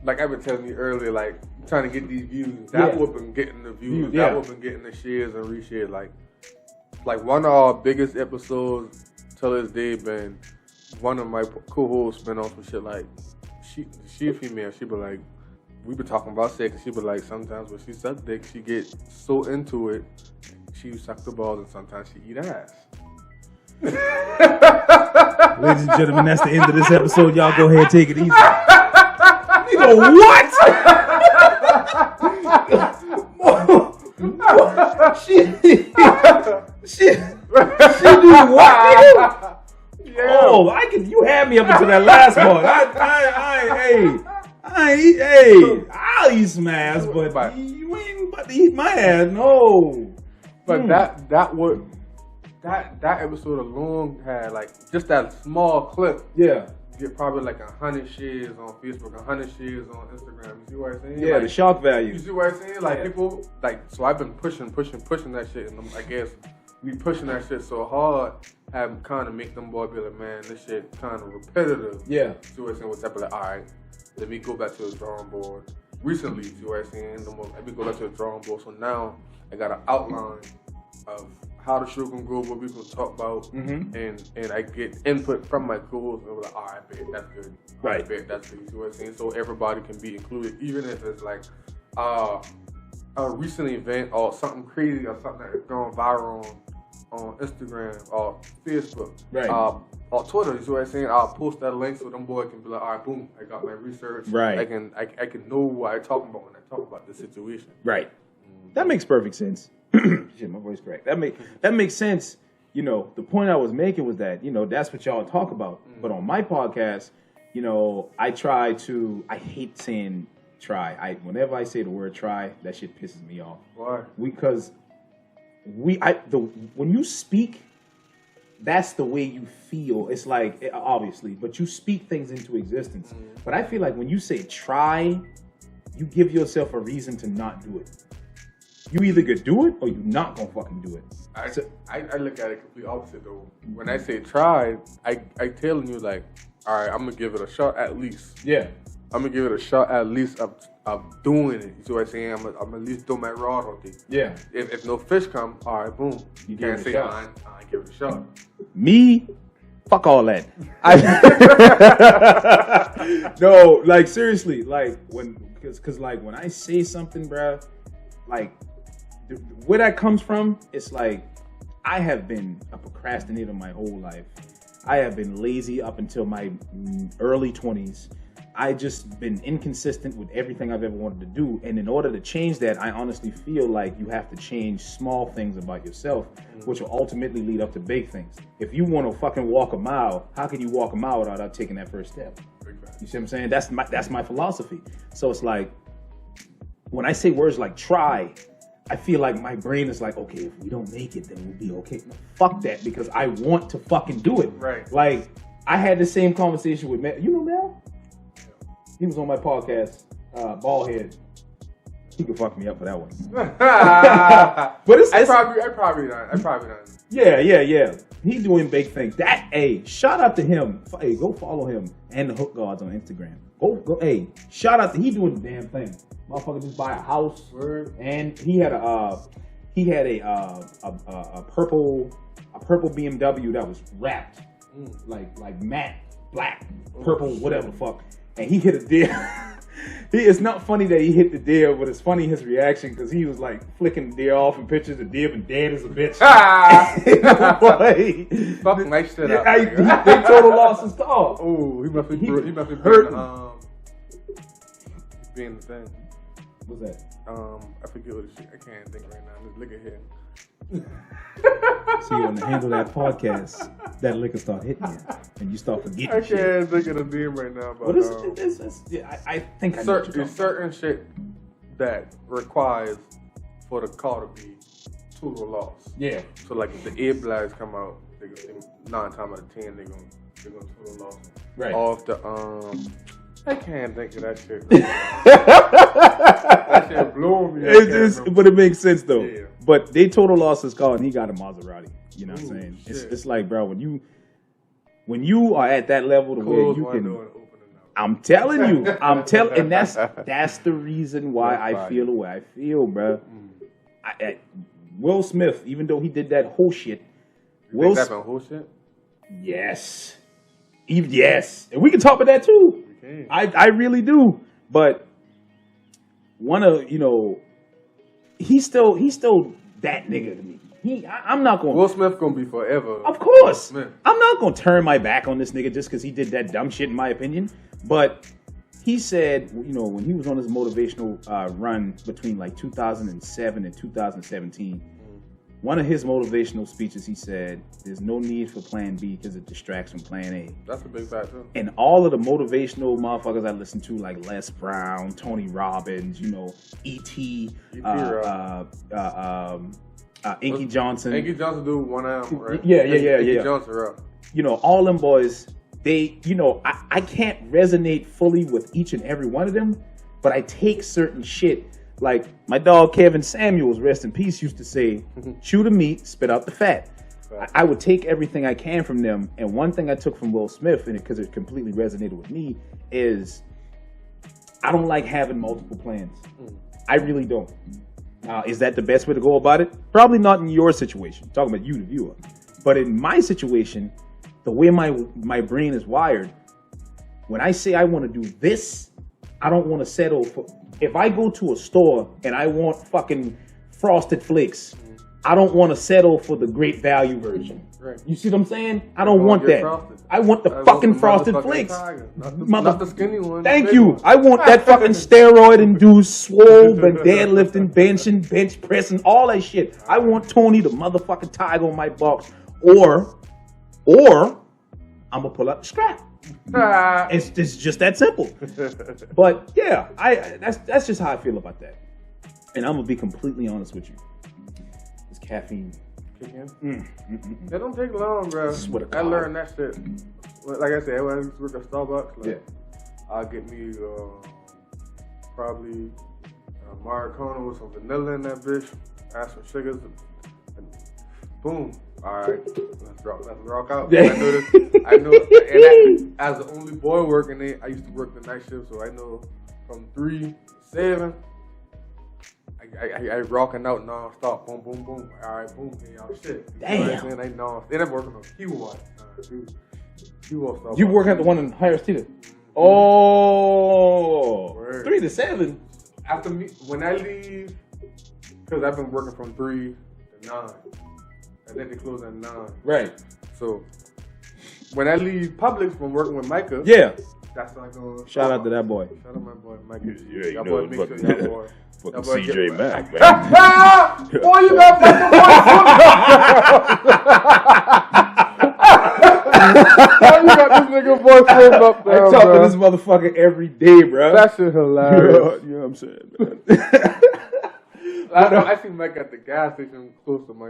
Speaker 2: like I've been telling you earlier, like, trying to get these views, that would been getting the views, that would been getting the shares and reshares. Like one of our biggest episodes till this day been one of my co-hosts been on some shit like, she a female, she be like, we been talking about sex, and she be like, sometimes when she suck dick, she get so into it, she suck the balls, and sometimes she eat ass.
Speaker 1: Ladies and gentlemen, that's the end of this episode. Y'all go ahead and take it easy. Nigga, what? She do what, nigga? Yeah. Oh, you had me up until that last part. I'll eat some ass, but you ain't about to eat my ass, no.
Speaker 2: But that episode alone had, like, just that small clip.
Speaker 1: Yeah.
Speaker 2: Get probably like 100 shares on Facebook, 100 shares on Instagram. You see what I'm saying?
Speaker 1: Yeah,
Speaker 2: like,
Speaker 1: the shock value.
Speaker 2: You see what I'm saying? Like, people, like, so I've been pushing that shit, and I guess we pushing that shit so hard, have kind of make them boys be like, man, this shit kind of repetitive.
Speaker 1: Yeah.
Speaker 2: See what I'm saying? What's up? Like, all right, let me go back to the drawing board. Recently, see what I'm saying? Let me go back to the drawing board. So now I got an outline of how the show gonna go, what we gonna talk about, and I get input from my co-host, and we're like, all right, babe, that's good.
Speaker 1: Right.
Speaker 2: I bet that's good. You see what I'm saying? So everybody can be included, even if it's like a recent event or something crazy or something that's gone viral on Instagram or Facebook,
Speaker 1: right,
Speaker 2: or Twitter. You see what I'm saying? I'll post that link so them boys can be like, all right, boom, I got my research.
Speaker 1: Right.
Speaker 2: I can know what I'm talking about when I talk about the situation.
Speaker 1: Right. That makes perfect sense. Shit, my voice cracked. That makes sense. You know, the point I was making was that, you know, that's what y'all talk about. But on my podcast, you know, I hate saying try. Whenever I say the word try, that shit pisses me off.
Speaker 2: Why?
Speaker 1: Because when you speak, that's the way you feel. It's like, obviously, but you speak things into existence. But I feel like when you say try, you give yourself a reason to not do it. You either could do it or you're not gonna fucking do it.
Speaker 2: I look at it completely opposite though. When I say try, I telling you like, all right, I'm gonna give it a shot at least.
Speaker 1: Yeah.
Speaker 2: I'm gonna give it a shot at least of doing it. You see what I'm saying? I'm at least throw my rod on it. Yeah. If no fish come, all right, boom. You can't say I ain't give it a shot.
Speaker 1: Me? Fuck all that. No, like seriously, like because like when I say something, bruh, like where that comes from, it's like I have been a procrastinator my whole life. I have been lazy up until my early 20s. I just been inconsistent with everything I've ever wanted to do. And in order to change that, I honestly feel like you have to change small things about yourself, which will ultimately lead up to big things. If you want to fucking walk a mile, how can you walk a mile without taking that first step? You see what I'm saying? That's my philosophy. So it's like, when I say words like try, I feel like my brain is like, okay, if we don't make it, then we'll be okay. No, fuck that, because I want to fucking do it.
Speaker 2: Right.
Speaker 1: Like, I had the same conversation with Mel. You know Mel? He was on my podcast, Ballhead. He could fuck me up for that one. But it's
Speaker 2: I probably not.
Speaker 1: Yeah. He's doing big things. Shout out to him. Hey, go follow him and the Hook Guards on Instagram. Go. Hey, shout out to he doing the damn thing. Motherfucker just buy a house, and he had a purple BMW that was wrapped like matte black, purple, whatever the fuck, and he hit a deer. It's not funny that he hit the deer, but it's funny his reaction because he was like flicking the deer off in pictures. The deer been dead as a bitch.
Speaker 2: Fucking nice shit out.
Speaker 1: They total lost his car.
Speaker 2: Oh, he must be hurt. Being the thing.
Speaker 1: What's that?
Speaker 2: I forget what the shit. I can't think right now. Just look at here.
Speaker 1: See, on the Handle That podcast, that liquor start hitting you, and you start forgetting
Speaker 2: I
Speaker 1: shit.
Speaker 2: can't think of the name right now. But
Speaker 1: what is it? I think I know what you're
Speaker 2: there's certain shit that requires for the car to be total loss.
Speaker 1: Yeah.
Speaker 2: So like if the airbags come out, they 9 times out of 10 they're gonna total loss.
Speaker 1: Right.
Speaker 2: Off the I can't think of that shit. That shit blew me.
Speaker 1: But it makes sense though.
Speaker 2: Yeah.
Speaker 1: But they total lost his car, and he got a Maserati. You know what I'm saying? It's like, bro, when you are at that level to where you can. I'm telling you, and that's the reason why I feel the way I feel, bro. Will Smith, even though he did that whole shit,
Speaker 2: That whole shit?
Speaker 1: Yes, yes, and we can talk about that too. I really do, but he's still that nigga to me. I'm not going.
Speaker 2: Will Smith gonna be forever.
Speaker 1: Of course, I'm not gonna turn my back on this nigga just because he did that dumb shit, in my opinion. But he said, when he was on his motivational run between like 2007 and 2017, one of his motivational speeches, he said, "There's no need for Plan B because it distracts from Plan A."
Speaker 2: That's a big fact too.
Speaker 1: And all of the motivational motherfuckers I listen to, like Les Brown, Tony Robbins, E.T., Inky Johnson.
Speaker 2: Inky Johnson do one album, right?
Speaker 1: Yeah.
Speaker 2: Inky Johnson, right?
Speaker 1: All them boys, they, I can't resonate fully with each and every one of them, but I take certain shit. Like my dog Kevin Samuels, rest in peace, used to say, chew the meat, spit out the fat. I would take everything I can from them. And one thing I took from Will Smith, and because it completely resonated with me, is I don't like having multiple plans. I really don't. Is that the best way to go about it? Probably not in your situation. I'm talking about you, the viewer. But in my situation, the way my brain is wired, when I say I want to do this, I don't want to settle for. If I go to a store and I want fucking Frosted Flakes, I don't want to settle for the Great Value version. Right. You see what I'm saying? I don't want that. Frosted. I want the fucking Frosted Flakes.
Speaker 2: Not the skinny one.
Speaker 1: Thank you. I want that fucking steroid-induced swole and deadlifting, benching, bench pressing, all that shit. I want Tony the motherfucking Tiger on my box, or I'm gonna pull out the strap. It's just that simple. But yeah, that's just how I feel about that. And I'm gonna be completely honest with you. It's caffeine.
Speaker 2: It don't take long, bro. I learned that shit. Like I said, when I used to work at Starbucks, I'll get me probably Maracona with some vanilla in that bitch, add some sugars, and boom. All right, let's rock out. I know, and as the only boy working there, I used to work the night shift, so I know from 3 to 7, I rocking out non-stop. Boom, boom, boom. All right, boom, y'all shit.
Speaker 1: Damn.
Speaker 2: You know what I'm saying? Then I'm working on Q1.
Speaker 1: You work at the one in Harris Teeter? Oh, word. 3 to 7.
Speaker 2: After me, when I leave, because I've been working from 3 to 9. And then they close at 9.
Speaker 1: Right.
Speaker 2: So when I leave Publix from working with Micah, That's not going.
Speaker 1: Shout out to that boy.
Speaker 2: Shout out my boy Mike.
Speaker 3: Yeah, you
Speaker 2: That
Speaker 3: know,
Speaker 2: boy make sure that boy.
Speaker 3: fucking
Speaker 2: That boy
Speaker 3: CJ
Speaker 2: get-
Speaker 3: Mack, man.
Speaker 2: Boy, you got fucking boy. You got this nigga boy swimming up
Speaker 1: I
Speaker 2: there,
Speaker 1: talk to
Speaker 2: bro.
Speaker 1: this motherfucker every day, bro.
Speaker 2: That shit hilarious.
Speaker 1: You know what I'm saying, man?
Speaker 2: I see Mike at the gas station close to my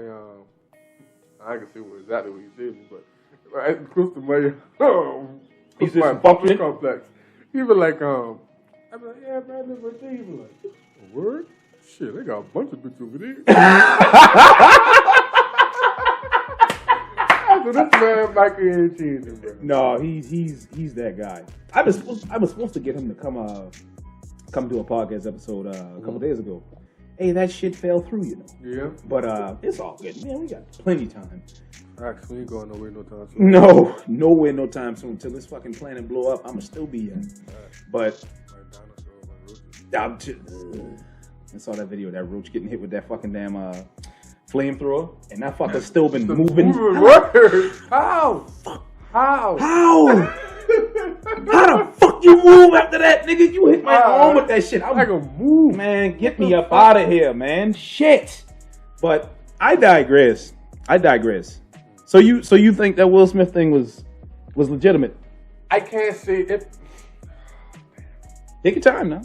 Speaker 2: I can see exactly what he did, but right close to my
Speaker 1: He
Speaker 2: close to
Speaker 1: said
Speaker 2: my
Speaker 1: some fuck
Speaker 2: apartment
Speaker 1: shit?
Speaker 2: complex. He was like I be like, yeah, man, this right there. He was like, a word? Shit, they got a bunch of bitches over there. So this man Michael ain't cheesing, bro.
Speaker 1: No, he's that guy. I was supposed to get him to come to a podcast episode a couple days ago. Hey, that shit fell through, you know.
Speaker 2: Yeah.
Speaker 1: But it's all good, man. We got plenty of time.
Speaker 2: Actually, we ain't going nowhere no time soon.
Speaker 1: No, nowhere, no time soon. Till this fucking planet blow up, I'ma still be here. But I'm just, I saw that video, that roach getting hit with that fucking damn flamethrower, and that fucker's still been moving.
Speaker 2: How? How?
Speaker 1: How? How the fuck you move after that, nigga? You hit my arm with that shit. I'm
Speaker 2: I can move.
Speaker 1: man, get me up out of here, man. Shit. But I digress. So you think that Will Smith thing was legitimate?
Speaker 2: I can't say it.
Speaker 1: Take your time now.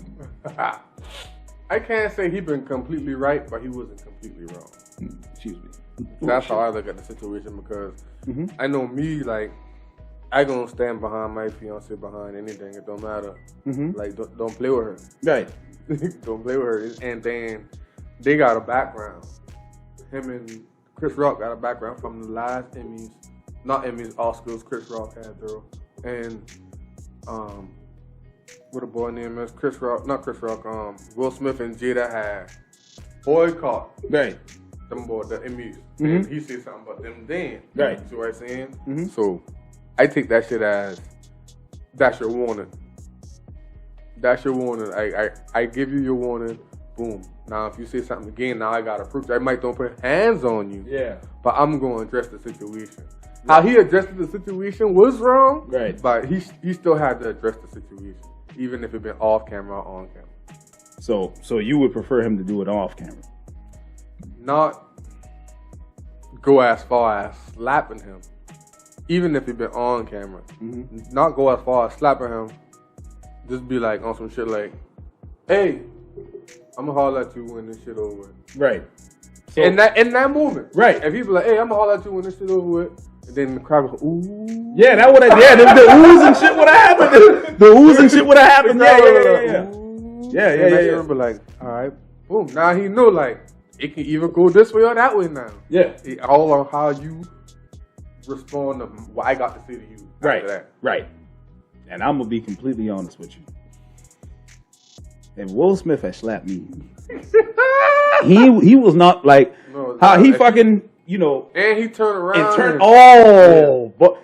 Speaker 2: I can't say he been completely right, but he wasn't completely wrong.
Speaker 1: Excuse me.
Speaker 2: That's how I look at the situation because I know me, like, I gonna stand behind my fiance behind anything. It don't matter. Like, don't play with her.
Speaker 1: Right.
Speaker 2: Don't play with her. And then they got a background. Him and Chris Rock got a background from the last Emmys, not Emmys, Oscars. Chris Rock had though, and what a boy name is Chris Rock, not Chris Rock. Will Smith and Jada had boycott.
Speaker 1: Right.
Speaker 2: Them boy, the Emmys. And he said something about them then.
Speaker 1: Right.
Speaker 2: See what I'm saying? So I take that shit as that's your warning. That's your warning. I give you your warning. Boom. Now if you say something again, now I gotta prove. I might don't put hands on you.
Speaker 1: Yeah.
Speaker 2: But I'm gonna address the situation. How he addressed the situation was wrong.
Speaker 1: Right.
Speaker 2: But he still had to address the situation, even if it been off camera or on camera.
Speaker 1: So you would prefer him to do it off camera?
Speaker 2: Not go as far as slapping him, even if it been on camera. Not go as far as slapping him. Just be like on some shit like, "Hey, I'm gonna holler at you when this shit over with."
Speaker 1: Right. So,
Speaker 2: in that moment,
Speaker 1: right.
Speaker 2: If he be like, "Hey, I'm gonna holler at you when this shit over with," and then the crowd goes, "Ooh."
Speaker 1: Yeah, that would have. Yeah, the oohs and shit would have happened. The oohs and shit would have happened. Yeah.
Speaker 2: Yeah. Be like, all right, boom. Now he knew like it can either go this way or that way now.
Speaker 1: Yeah.
Speaker 2: It all on how you respond to what I got to say to you.
Speaker 1: Right.
Speaker 2: After that.
Speaker 1: Right. And I'm gonna be completely honest with you. If Will Smith had slapped me, he was not like how he fucking, you know,
Speaker 2: and he turned around
Speaker 1: and turned. But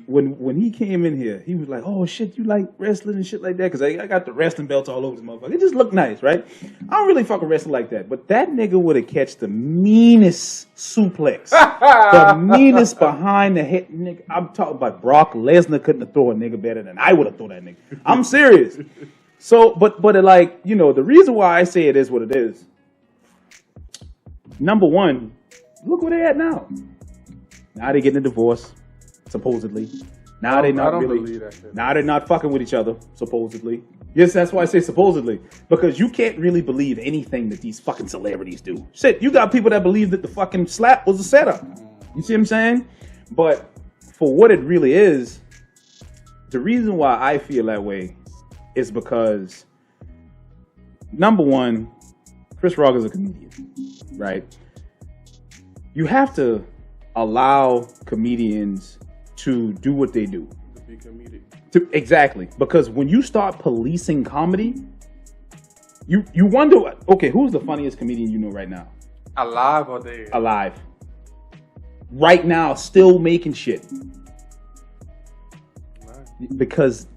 Speaker 1: when he came in here, he was like, "Oh shit, you like wrestling and shit like that?" Because I got the wrestling belts all over this motherfucker. It just looked nice, right? I don't really fucking wrestle like that, but that nigga would have catch the meanest suplex, the meanest behind the head nigga. I'm talking about Brock Lesnar couldn't have thrown a nigga better than I would have thrown that nigga. I'm serious. So, but like, you know, the reason why I say it is what it is. Number one, look where they at now. Now they getting a divorce, supposedly. Now they not really. Now they're not fucking with each other, supposedly. Yes, that's why I say supposedly, because you can't really believe anything that these fucking celebrities do. Shit, you got people that believe that the fucking slap was a setup. You see what I'm saying? But for what it really is, the reason why I feel that way is because, number one, Chris Rock is a comedian, right? You have to allow comedians to do what they do.
Speaker 2: To be comedic.
Speaker 1: Exactly. Because when you start policing comedy, you wonder, okay, who's the funniest comedian you know right now?
Speaker 2: Alive or dead?
Speaker 1: Alive. Right now, still making shit.
Speaker 2: Right.
Speaker 1: Because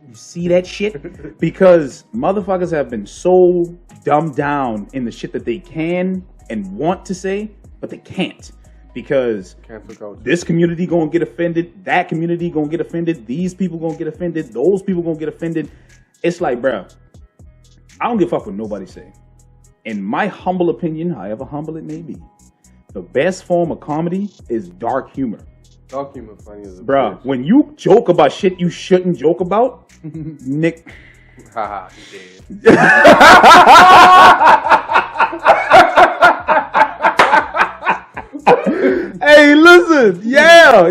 Speaker 1: you see that shit? Because motherfuckers have been so dumbed down in the shit that they can and want to say, but they can't. because
Speaker 2: Cancel culture.
Speaker 1: this community gonna get offended, that community gonna get offended, these people gonna get offended, those people gonna get offended. It's like, bro, I don't give a fuck what nobody say. In my humble opinion, however humble it may be, the best form of comedy is dark humor.
Speaker 2: Dark humor funny as a
Speaker 1: Bruh,
Speaker 2: bitch.
Speaker 1: when you joke about shit you shouldn't joke about, Nick.
Speaker 2: Haha, he dead.
Speaker 1: Hey, listen, yeah.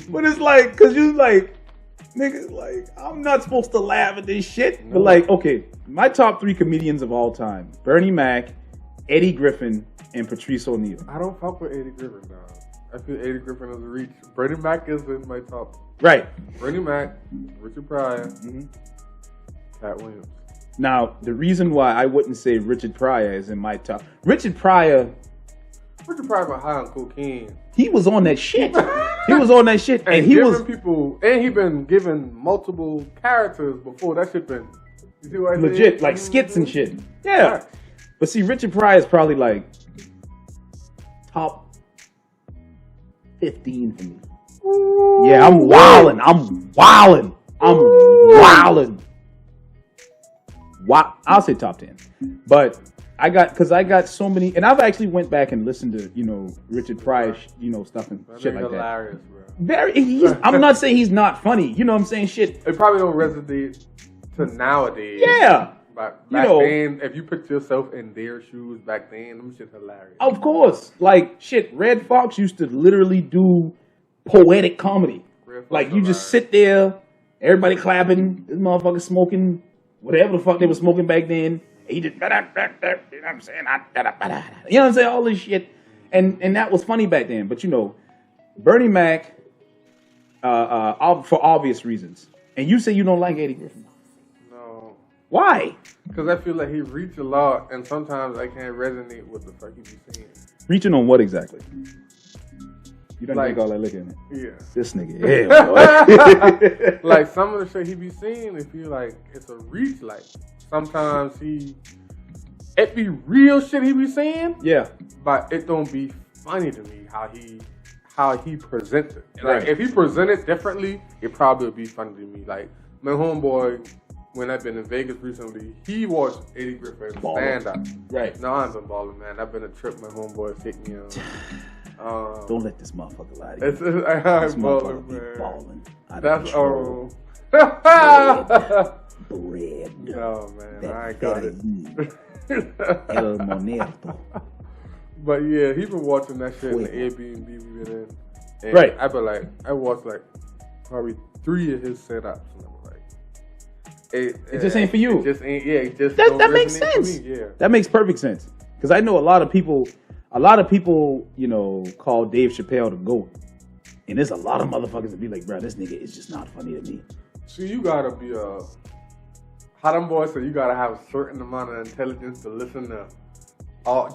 Speaker 1: But it's like, cause you like, nigga, like, I'm not supposed to laugh at this shit.
Speaker 2: No.
Speaker 1: But like, okay, my top 3 comedians of all time: Bernie Mac, Eddie Griffin, and Patrice O'Neal.
Speaker 2: I don't fuck with Eddie Griffin now. I feel Eddie Griffin is a reach. Bernie Mac is in my top.
Speaker 1: Right.
Speaker 2: Bernie Mac, Richard Pryor, Cat Williams.
Speaker 1: Now, the reason why I wouldn't say Richard Pryor is in my top, Richard Pryor
Speaker 2: was high on cocaine.
Speaker 1: He was on that shit. He was on that shit, and he
Speaker 2: giving
Speaker 1: was
Speaker 2: people, and he been given multiple characters before. That shit been, you see what I
Speaker 1: legit,
Speaker 2: mean?
Speaker 1: like skits and shit. Yeah,
Speaker 2: Right.
Speaker 1: but see, Richard Pryor is probably like top 15 for me. Yeah, I'm wildin'. I'll say top 10, but I got so many, and I've actually went back and listened to Richard Pryor stuff and
Speaker 2: That
Speaker 1: shit
Speaker 2: nigga
Speaker 1: like that.
Speaker 2: hilarious, bro.
Speaker 1: I'm not saying he's not funny. You know what I'm saying? Shit.
Speaker 2: It probably don't resonate to nowadays.
Speaker 1: Yeah.
Speaker 2: But back then, if you put yourself in their shoes back then, them shit hilarious.
Speaker 1: Of course. Like, shit, Red Fox used to literally do poetic comedy. Like, you just sit there, everybody clapping, this motherfucker smoking whatever the fuck they were smoking back then. He just, you know what I'm saying? You know what I'm saying? All this shit. And that was funny back then. But, Bernie Mac, for obvious reasons. And you say you don't like Eddie Griffin.
Speaker 2: No.
Speaker 1: Why?
Speaker 2: Because I feel like he reached a lot, and sometimes I can't resonate with the fuck he be saying.
Speaker 1: Reaching on what exactly? You don't
Speaker 2: Like,
Speaker 1: think all that looking at it?
Speaker 2: Yeah.
Speaker 1: This nigga, yeah, boy.
Speaker 2: Like, some of the shit he be saying, it feel like it's a reach. Like, sometimes it be real shit he be saying.
Speaker 1: Yeah.
Speaker 2: But it don't be funny to me how he presents it.
Speaker 1: Right.
Speaker 2: Like, if he present it differently, it probably would be funny to me. Like, my homeboy, when I've been in Vegas recently, he watched Eddie Griffin stand up.
Speaker 1: Right.
Speaker 2: No, I've been balling, man. I've been a trip my homeboy take me on.
Speaker 1: Don't let this motherfucker lie to
Speaker 2: It's,
Speaker 1: you.
Speaker 2: I'm
Speaker 1: This
Speaker 2: balling,
Speaker 1: motherfucker be
Speaker 2: man.
Speaker 1: balling.
Speaker 2: That's
Speaker 1: control. Bread.
Speaker 2: Oh man,
Speaker 1: That
Speaker 2: I ain't got it.
Speaker 1: El Monerto.
Speaker 2: But yeah, he been watching that shit in the Airbnb we been in. And
Speaker 1: Right.
Speaker 2: I watched like probably 3 of his setups, and I'm like,
Speaker 1: It just ain't for you.
Speaker 2: It just ain't. Yeah, it just
Speaker 1: That
Speaker 2: don't
Speaker 1: makes
Speaker 2: resonate for
Speaker 1: sense.
Speaker 2: me, yeah.
Speaker 1: That makes perfect sense. Because I know a lot of people, call Dave Chappelle the GOAT. And there's a lot of motherfuckers that be like, bro, this nigga is just not funny to me.
Speaker 2: See, you gotta be how them boys say you gotta have a certain amount of intelligence to listen to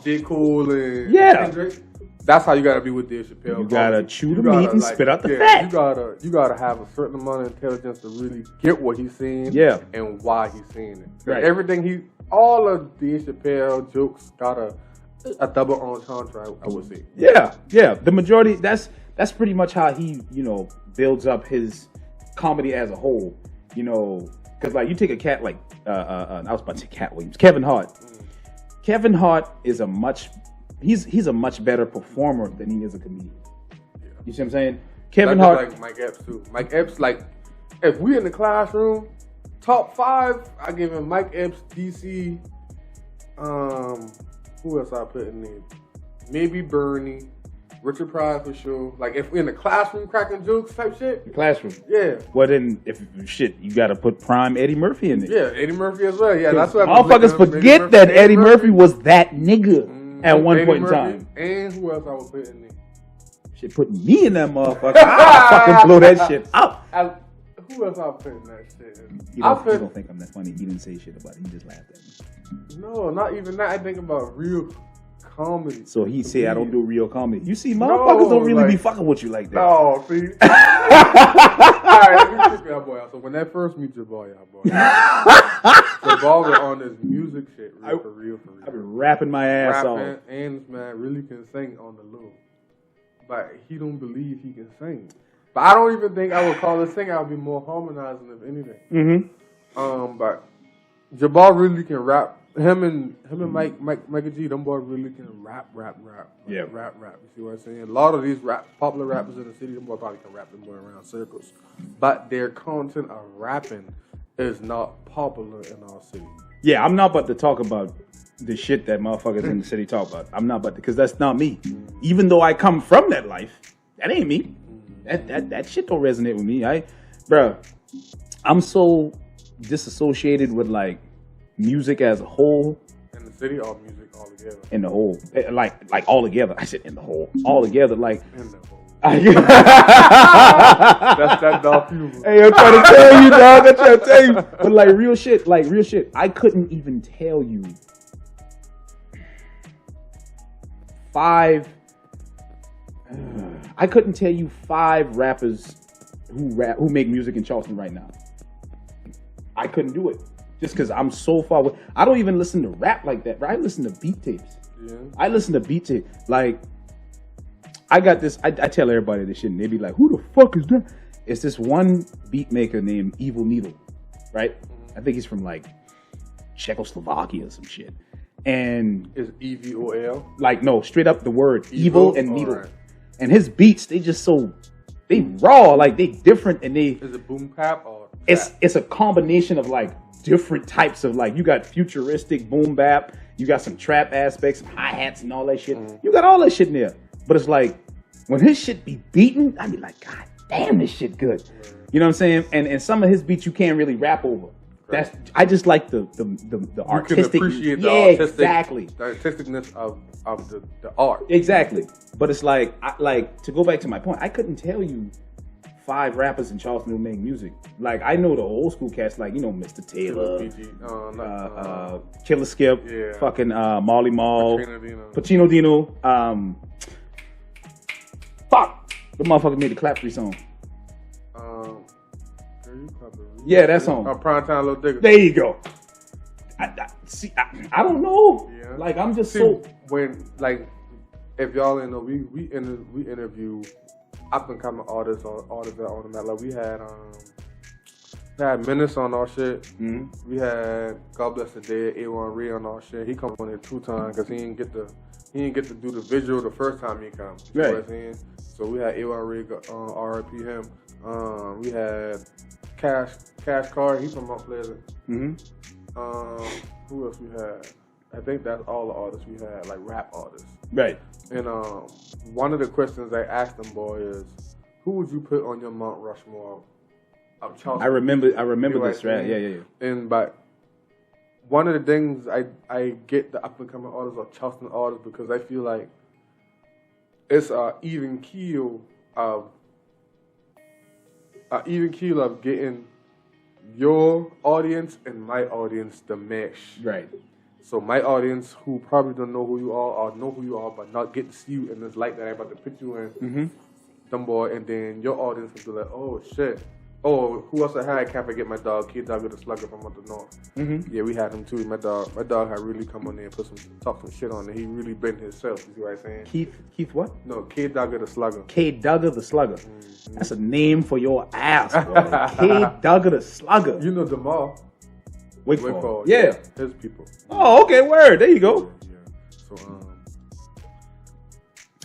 Speaker 2: J. Cole and Kendrick. That's how you gotta be with Dave Chappelle.
Speaker 1: You gotta chew the meat and spit out the fat.
Speaker 2: You gotta have a certain amount of intelligence to really get what he's saying.
Speaker 1: Yeah.
Speaker 2: And why he's saying it.
Speaker 1: Right.
Speaker 2: Everything all of Dave Chappelle jokes got a double entendre, I would say.
Speaker 1: Yeah. The majority, that's pretty much how he, builds up his comedy as a whole. Because like you take a cat like I was about to say Cat Williams, Kevin Hart. Kevin Hart is he's a much better performer than he is a comedian.
Speaker 2: Yeah.
Speaker 1: You see what I'm saying? Kevin Hart,
Speaker 2: like Mike Epps too. Mike Epps, like if we in the classroom, top 5, I give him Mike Epps, DC. Who else I put in there? Maybe Bernie, Richard Pryor for sure. Like if we're in the classroom cracking jokes type shit.
Speaker 1: the classroom.
Speaker 2: Yeah.
Speaker 1: Well then, if shit, you got to put prime Eddie Murphy in there.
Speaker 2: Yeah, Eddie Murphy as well. Yeah, that's what
Speaker 1: Motherfuckers forget that Eddie Murphy was that nigga at one point in time.
Speaker 2: And who else I would put in there?
Speaker 1: Shit, put me in that motherfucker. I'll fucking blow that shit up.
Speaker 2: Who else I would put in that shit?
Speaker 1: You don't think I'm that funny. He didn't say shit about it. He just laughed at me.
Speaker 2: No, not even that. I think about real comedy.
Speaker 1: So he said, I don't do real comedy. You see, motherfuckers don't really be fucking with you like that.
Speaker 2: No, see. Alright, let me check that boy out. So when that first meet your boy out, boy. Jabbar was on this music shit, for real.
Speaker 1: I've been rapping my ass off.
Speaker 2: And this man really can sing on the low. but he don't believe he can sing. But I don't even think I would call it singing. I would be more harmonizing, if anything.
Speaker 1: Mm-hmm.
Speaker 2: But Jabbar really can rap. Him and Mike G, them boys really can rap. Like,
Speaker 1: yeah.
Speaker 2: Rap. You see what I'm saying? A lot of these popular rappers in the city, them boys probably can rap them boys around circles. But their content of rapping is not popular in our city.
Speaker 1: Yeah, I'm not about to talk about the shit that motherfuckers in the city talk about. I'm not about to, because that's not me. Even though I come from that life, that ain't me. That shit don't resonate with me. I'm so disassociated with like music as a whole.
Speaker 2: In the city or music all together?
Speaker 1: In the whole. Like all together. I said in the whole. All together, like.
Speaker 2: In the whole. That's that dog humor.
Speaker 1: Hey, I'm trying to tell you, dog. I'm trying to tell you. But like real shit. I couldn't even tell you 5 rappers who make music in Charleston right now. I couldn't do it. Just because I'm so far away. I don't even listen to rap like that, bro. I listen to beat tapes.
Speaker 2: Yeah.
Speaker 1: I listen to beat tapes. Like, I got this, I tell everybody this shit, and they be like, who the fuck is that? It's this one beat maker named Evil Needle, right? I think he's from, like, Czechoslovakia or some shit. And...
Speaker 2: Is EVOL?
Speaker 1: Like, no, straight up the word evil and needle.
Speaker 2: Right.
Speaker 1: And his beats, they just so... They raw, like, they different, and they...
Speaker 2: Is it boom bap or...
Speaker 1: It's a combination of, like, different types of, like, you got futuristic boom bap, you got some trap aspects, some hi-hats and all that shit. You got all that shit in there. But it's like, when his shit be beaten, I be like, God damn, this shit good. You know what I'm saying? And some of his beats you can't really rap over. I just like the artistic.
Speaker 2: You can appreciate the artisticness of the art.
Speaker 1: Exactly. But it's like, to go back to my point, I couldn't tell you 5 rappers in Charleston who make music. Like, I know the old school cats, like, you know, Mr. Taylor, Killer Skip,
Speaker 2: yeah.
Speaker 1: fucking Marley Marl, Pacino Dino. Fuck! The motherfucker made the Clap Free song. Yeah, that song.
Speaker 2: Prime Time Little Digger.
Speaker 1: There you go. I don't know. Yeah. Like, I'm just
Speaker 2: when, like, if y'all didn't know, we interview up and coming artists that on the map. Like, we had Menace on our shit. Mm-hmm. We had God Bless the Dead, A1 Ray on our shit. He come on here 2 times because he didn't get to do the visual the first time he come. You know what I'm saying? So we had A1 Ray, RIP him. We had Cash Card, he's from Mount Pleasant. Mm-hmm. Who else we had? I think that's all the artists we had, like rap artists.
Speaker 1: Right.
Speaker 2: And one of the questions I asked them, boy, is who would you put on your Mount Rushmore of Charleston?
Speaker 1: I remember this, right? Yeah.
Speaker 2: And but one of the things I get the up and coming artists or Charleston artists because I feel like it's an even keel of getting your audience and my audience to mesh.
Speaker 1: Right.
Speaker 2: So my audience who probably don't know who you are or know who you are but not get to see you in this light that I'm about to put you in, them boy, and then your audience will be like, oh shit. Oh, who else I had? I can't forget my dog, Kid Dog the Slugger from up the north. Mm-hmm. Yeah, we had him too. My dog had really come on there and talk some shit on it. He really been himself. You see what I'm saying?
Speaker 1: Keith what?
Speaker 2: No, Kid Dog the Slugger.
Speaker 1: Kid Dog the Slugger. Mm-hmm. That's a name for your ass, boy. Kid Dog the Slugger.
Speaker 2: You know Jamal.
Speaker 1: Wakefall. Yeah.
Speaker 2: His people.
Speaker 1: Oh, okay, word. There you go.
Speaker 2: Yeah. So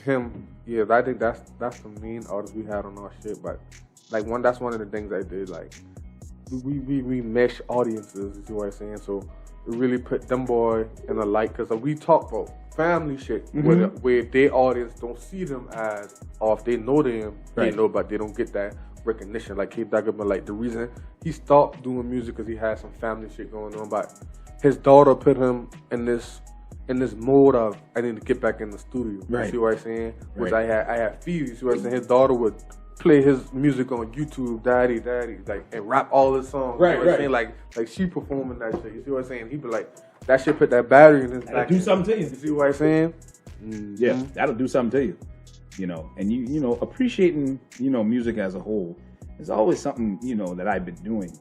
Speaker 2: him, yeah, I think that's the main artist we had on our shit, but like that's one of the things I did. Like we mesh audiences. You see what I'm saying? So we really put them boy in a light because we talk about family shit where their audience don't see them as, or if they know them, they know, but they don't get that recognition. Like Kid Duggar, but like the reason he stopped doing music because he had some family shit going on. But his daughter put him in this mode of I need to get back in the studio.
Speaker 1: Right.
Speaker 2: You see what I'm saying? Which I had feelings. You see what I'm saying? His daughter would play his music on YouTube, daddy, like, and rap all his songs.
Speaker 1: Right,
Speaker 2: you know what I'm saying? Like she performing that shit. You see what I'm saying? He'd be like, that shit put that battery in his back.
Speaker 1: That'll do something to you.
Speaker 2: You see what I'm saying?
Speaker 1: Mm-hmm. Yeah, that'll do something to you. You know, and you know, appreciating, you know, music as a whole is always something, you know, that I've been doing.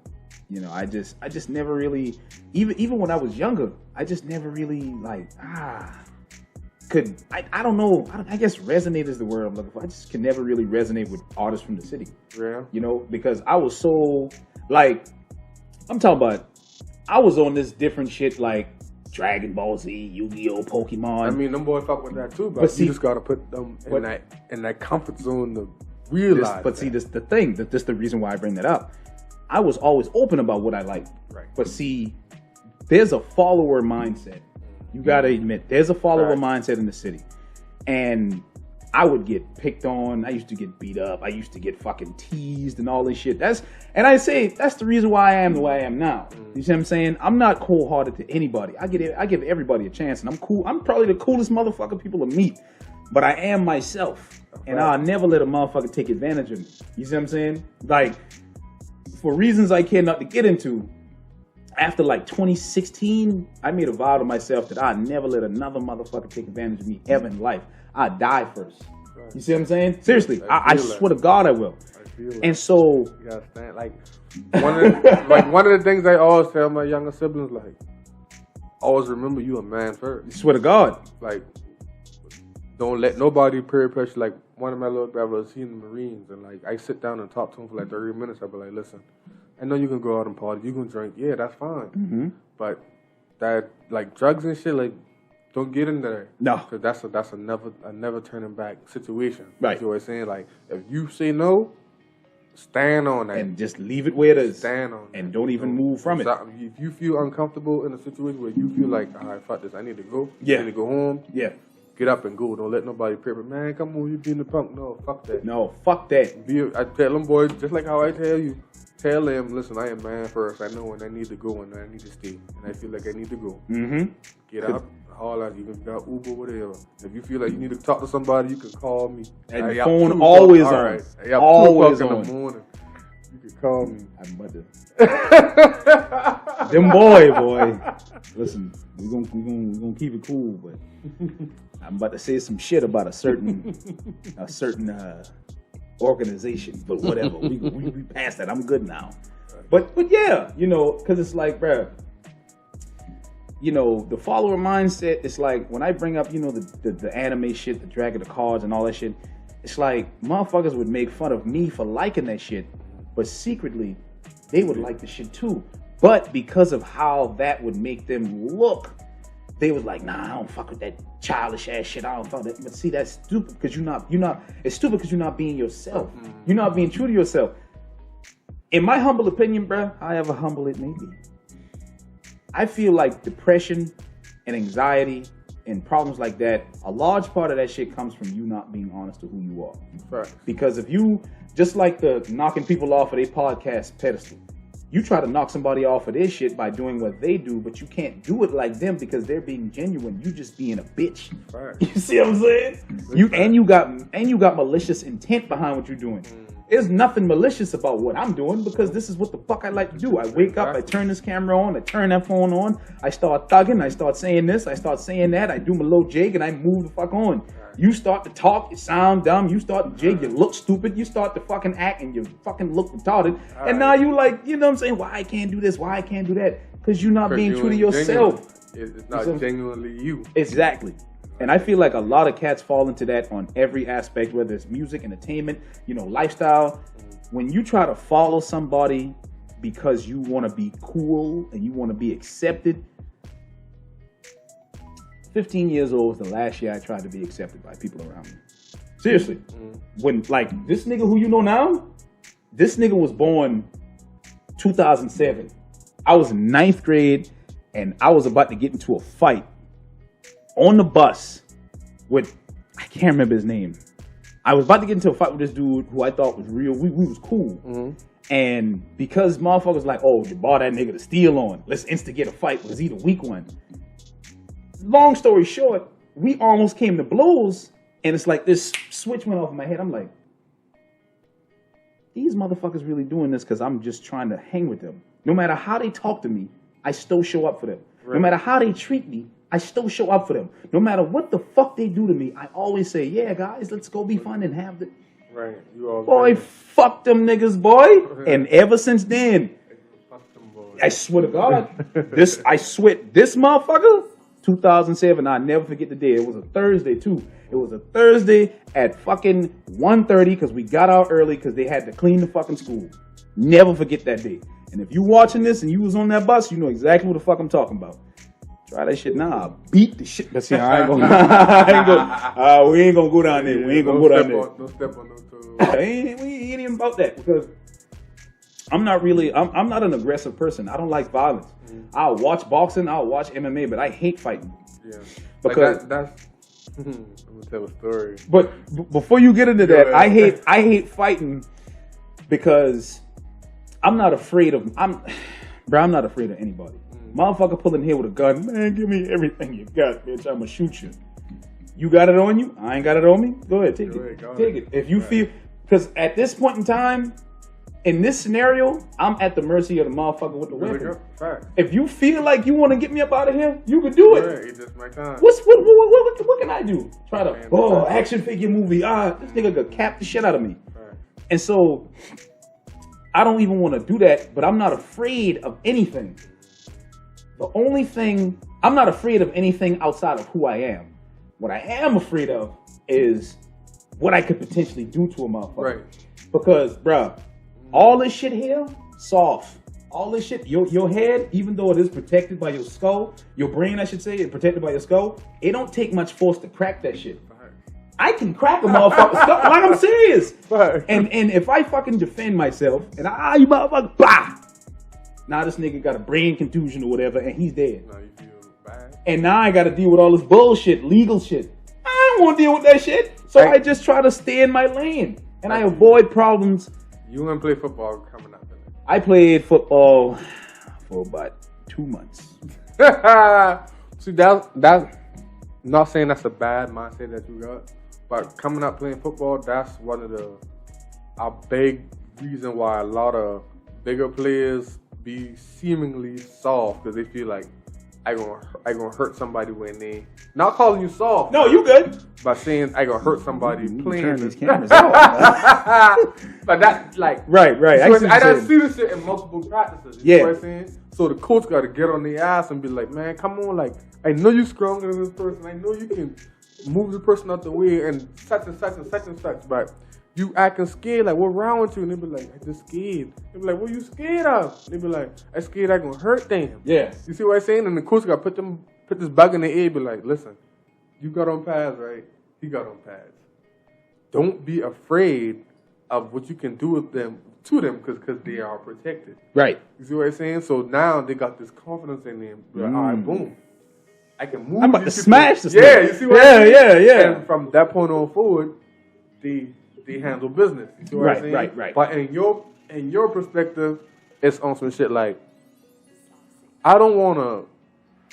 Speaker 1: You know, I just never really, even when I was younger, I just never really like, I don't know. I guess resonate is the word I'm looking for. I just can never really resonate with artists from the city.
Speaker 2: Yeah.
Speaker 1: You know, because I was so like, I'm talking about, I was on this different shit like Dragon Ball Z, Yu-Gi-Oh, Pokemon.
Speaker 2: I mean, them boys fuck with that too, but you just gotta put them in that comfort zone to realize.
Speaker 1: This the thing. This the reason why I bring that up. I was always open about what I liked.
Speaker 2: Right.
Speaker 1: But see, there's a follower mindset. You gotta admit, there's a follower mindset in the city. And I would get picked on. I used to get beat up. I used to get fucking teased and all this shit. And I say that's the reason why I am the way I am now. You see what I'm saying? I'm not cold-hearted to anybody. I give everybody a chance, and I'm cool. I'm probably the coolest motherfucker people will meet. But I am myself, and I'll never let a motherfucker take advantage of me. You see what I'm saying? Like, for reasons I care not to get into, after like 2016, I made a vow to myself that I'd never let another motherfucker take advantage of me ever in life. I'd die first. Right. You see what I'm saying? Seriously, I swear to God I will. And so,
Speaker 2: you gotta stand like one of the things I always tell my younger siblings, like, always remember you a man first.
Speaker 1: Swear to God.
Speaker 2: Like, don't let nobody peer pressure. Like, one of my little brothers, he's in the Marines, and like I sit down and talk to him for like 30 minutes. I'll be like, listen, I know you can go out and party, you can drink, yeah, that's fine.
Speaker 1: Mm-hmm.
Speaker 2: But that like drugs and shit, like, don't get in there.
Speaker 1: No,
Speaker 2: because that's a never turning back situation.
Speaker 1: Right.
Speaker 2: You know what I'm saying? Like, if you say no, stand on that
Speaker 1: and just leave it where it is.
Speaker 2: Stand on
Speaker 1: and don't even move from it.
Speaker 2: If you feel uncomfortable in a situation where you feel like, all right, fuck this, I need to go.
Speaker 1: Yeah.
Speaker 2: I need to go home.
Speaker 1: Yeah.
Speaker 2: Get up and go. Don't let nobody peer. Man, come on, you being the punk. No, fuck that.
Speaker 1: No, fuck that.
Speaker 2: I tell them boys, just like how I tell you, tell them, listen, I am man first. I know when I need to go and I need to stay. And I feel like I need to go.
Speaker 1: Mm-hmm.
Speaker 2: Get up, haul out. You can got Uber, whatever. If you feel like you need to talk to somebody, you can call me.
Speaker 1: And the phone always on.
Speaker 2: Right.
Speaker 1: Always on.
Speaker 2: In the morning. You can call me.
Speaker 1: I'm about to. Them boy. Listen, we're gonna keep it cool, but I'm about to say some shit about a certain organization, but whatever. we passed that. I'm good now. But yeah, you know, because it's like, bruh, you know, the follower mindset. It's like when I bring up, you know, the anime shit, the Dragon of the Cards, and all that shit. It's like motherfuckers would make fun of me for liking that shit, but secretly they would like the shit too. But because of how that would make them look, they was like, nah, I don't fuck with that childish ass shit. I don't fuck with that. But see, that's stupid because you're not. It's stupid because you're not being yourself. You're not being true to yourself. In my humble opinion, bro, however humble it may be, I feel like depression and anxiety and problems like that, a large part of that shit comes from you not being honest to who you are.
Speaker 2: Right.
Speaker 1: Because if you, just like the knocking people off of their podcast pedestal, you try to knock somebody off of their shit by doing what they do, but you can't do it like them because they're being genuine. You just being a bitch.
Speaker 2: Right.
Speaker 1: You see what I'm saying? You got malicious intent behind what you're doing. There's nothing malicious about what I'm doing because this is what the fuck I like to do. I wake up, I turn this camera on, I turn that phone on, I start thugging, I start saying this, I start saying that, I do my little jig and I move the fuck on. You start to talk, you sound dumb, you start to jig, you look stupid, you start to fucking act and you fucking look retarded. And now you like, you know what I'm saying, why I can't do this, why I can't do that? Because you're not being true to yourself.
Speaker 2: It's not genuinely you.
Speaker 1: Exactly. And I feel like a lot of cats fall into that on every aspect, whether it's music, entertainment, you know, lifestyle. When you try to follow somebody because you want to be cool and you want to be accepted. 15 years old was the last year I tried to be accepted by people around me. Seriously. When, like, this nigga who you know now, this nigga was born 2007. I was in 9th grade and I was about to get into a fight on the bus with, I can't remember his name. I was about to get into a fight with this dude who I thought was real. We was cool. And because motherfuckers like, oh, you bought that nigga to steal on. Let's instigate a fight because he the weak one. Long story short, we almost came to blows. And it's like this switch went off in my head. I'm like, these motherfuckers really doing this because I'm just trying to hang with them. No matter how they talk to me, I still show up for them. Right. No matter how they treat me, I still show up for them. No matter what the fuck they do to me, I always say, yeah, guys, let's go be fun and have the...
Speaker 2: Right.
Speaker 1: Boy, fuck them niggas, boy. And ever since then, I swear to God, this motherfucker, 2007. I'll never forget the day. It was a Thursday, too. It was a Thursday at fucking 1:30 because we got out early because they had to clean the fucking school. Never forget that day. And if you watching this and you was on that bus, you know exactly what the fuck I'm talking about. Try that shit now. I'll beat the shit. But see, I ain't gonna. We ain't gonna go down there. We ain't gonna go down there.
Speaker 2: Don't step on those toes.
Speaker 1: We ain't even about that because I'm not really. I'm not an aggressive person. I don't like violence. I'll watch boxing. I'll watch MMA, but I hate fighting.
Speaker 2: Yeah,
Speaker 1: because
Speaker 2: like that's. I'm gonna tell a story.
Speaker 1: But before you get into that, I hate fighting because I'm not afraid of. I'm not afraid of anybody. Motherfucker pulling here with a gun, man, give me everything you got, bitch. I'ma shoot you. You got it on you? I ain't got it on me? Go ahead, take it. Take it. If you feel, because at this point in time, in this scenario, I'm at the mercy of the motherfucker with the weapon. If you feel like you want to get me up out of here, you can do it.
Speaker 2: It's just my time.
Speaker 1: What can I do? Try to, action figure movie. This nigga could cap the shit out of me. And so, I don't even want to do that, but I'm not afraid of anything. The only thing, I'm not afraid of anything outside of who I am. What I am afraid of is what I could potentially do to a motherfucker.
Speaker 2: Right.
Speaker 1: Because, bruh, all this shit here, soft. All this shit, your head, even though it is protected by your skull, your brain, I should say, is protected by your skull, it don't take much force to crack that shit. I can crack a motherfucker's skull, like I'm serious. And if I fucking defend myself, and you motherfucker, bah! Now this nigga got a brain contusion or whatever, and he's dead.
Speaker 2: Now you feel bad.
Speaker 1: And now I got to deal with all this bullshit, legal shit. I don't want to deal with that shit. So I just try to stay in my lane, and I avoid problems.
Speaker 2: You want to play football coming up?
Speaker 1: I played football for about 2 months.
Speaker 2: See, that not saying that's a bad mindset that you got, but coming up playing football, that's one of a big reason why a lot of bigger players be seemingly soft because they feel like I gonna hurt somebody when they not calling you soft.
Speaker 1: No, you good.
Speaker 2: By saying I gonna hurt somebody playing
Speaker 1: turn these cameras off.
Speaker 2: But that like
Speaker 1: right.
Speaker 2: I done see this shit in multiple practices. You know what I'm saying? So the coach got to get on the ass and be like, man, come on, like I know you stronger than this person. I know you can move the person out the way and such and such and such and such, but you acting scared, like, what wrong with you? And they be like, I just scared. They be like, what you scared of? They be like, I scared I gonna hurt them.
Speaker 1: Yeah.
Speaker 2: You see what I'm saying? And the coach got to put this bug in the air, be like, listen, you got on pads, right? He got on pads. Don't be afraid of what you can do with them, to them, because they are protected.
Speaker 1: Right.
Speaker 2: You see what I'm saying? So now they got this confidence in them. Like, all right, boom. I can move.
Speaker 1: I'm about to smash this.
Speaker 2: Yeah, you see what I'm saying?
Speaker 1: Yeah.
Speaker 2: And from that point on forward, they handle business. You see what I'm saying?
Speaker 1: Right.
Speaker 2: But in your perspective, it's on some shit like, I don't want to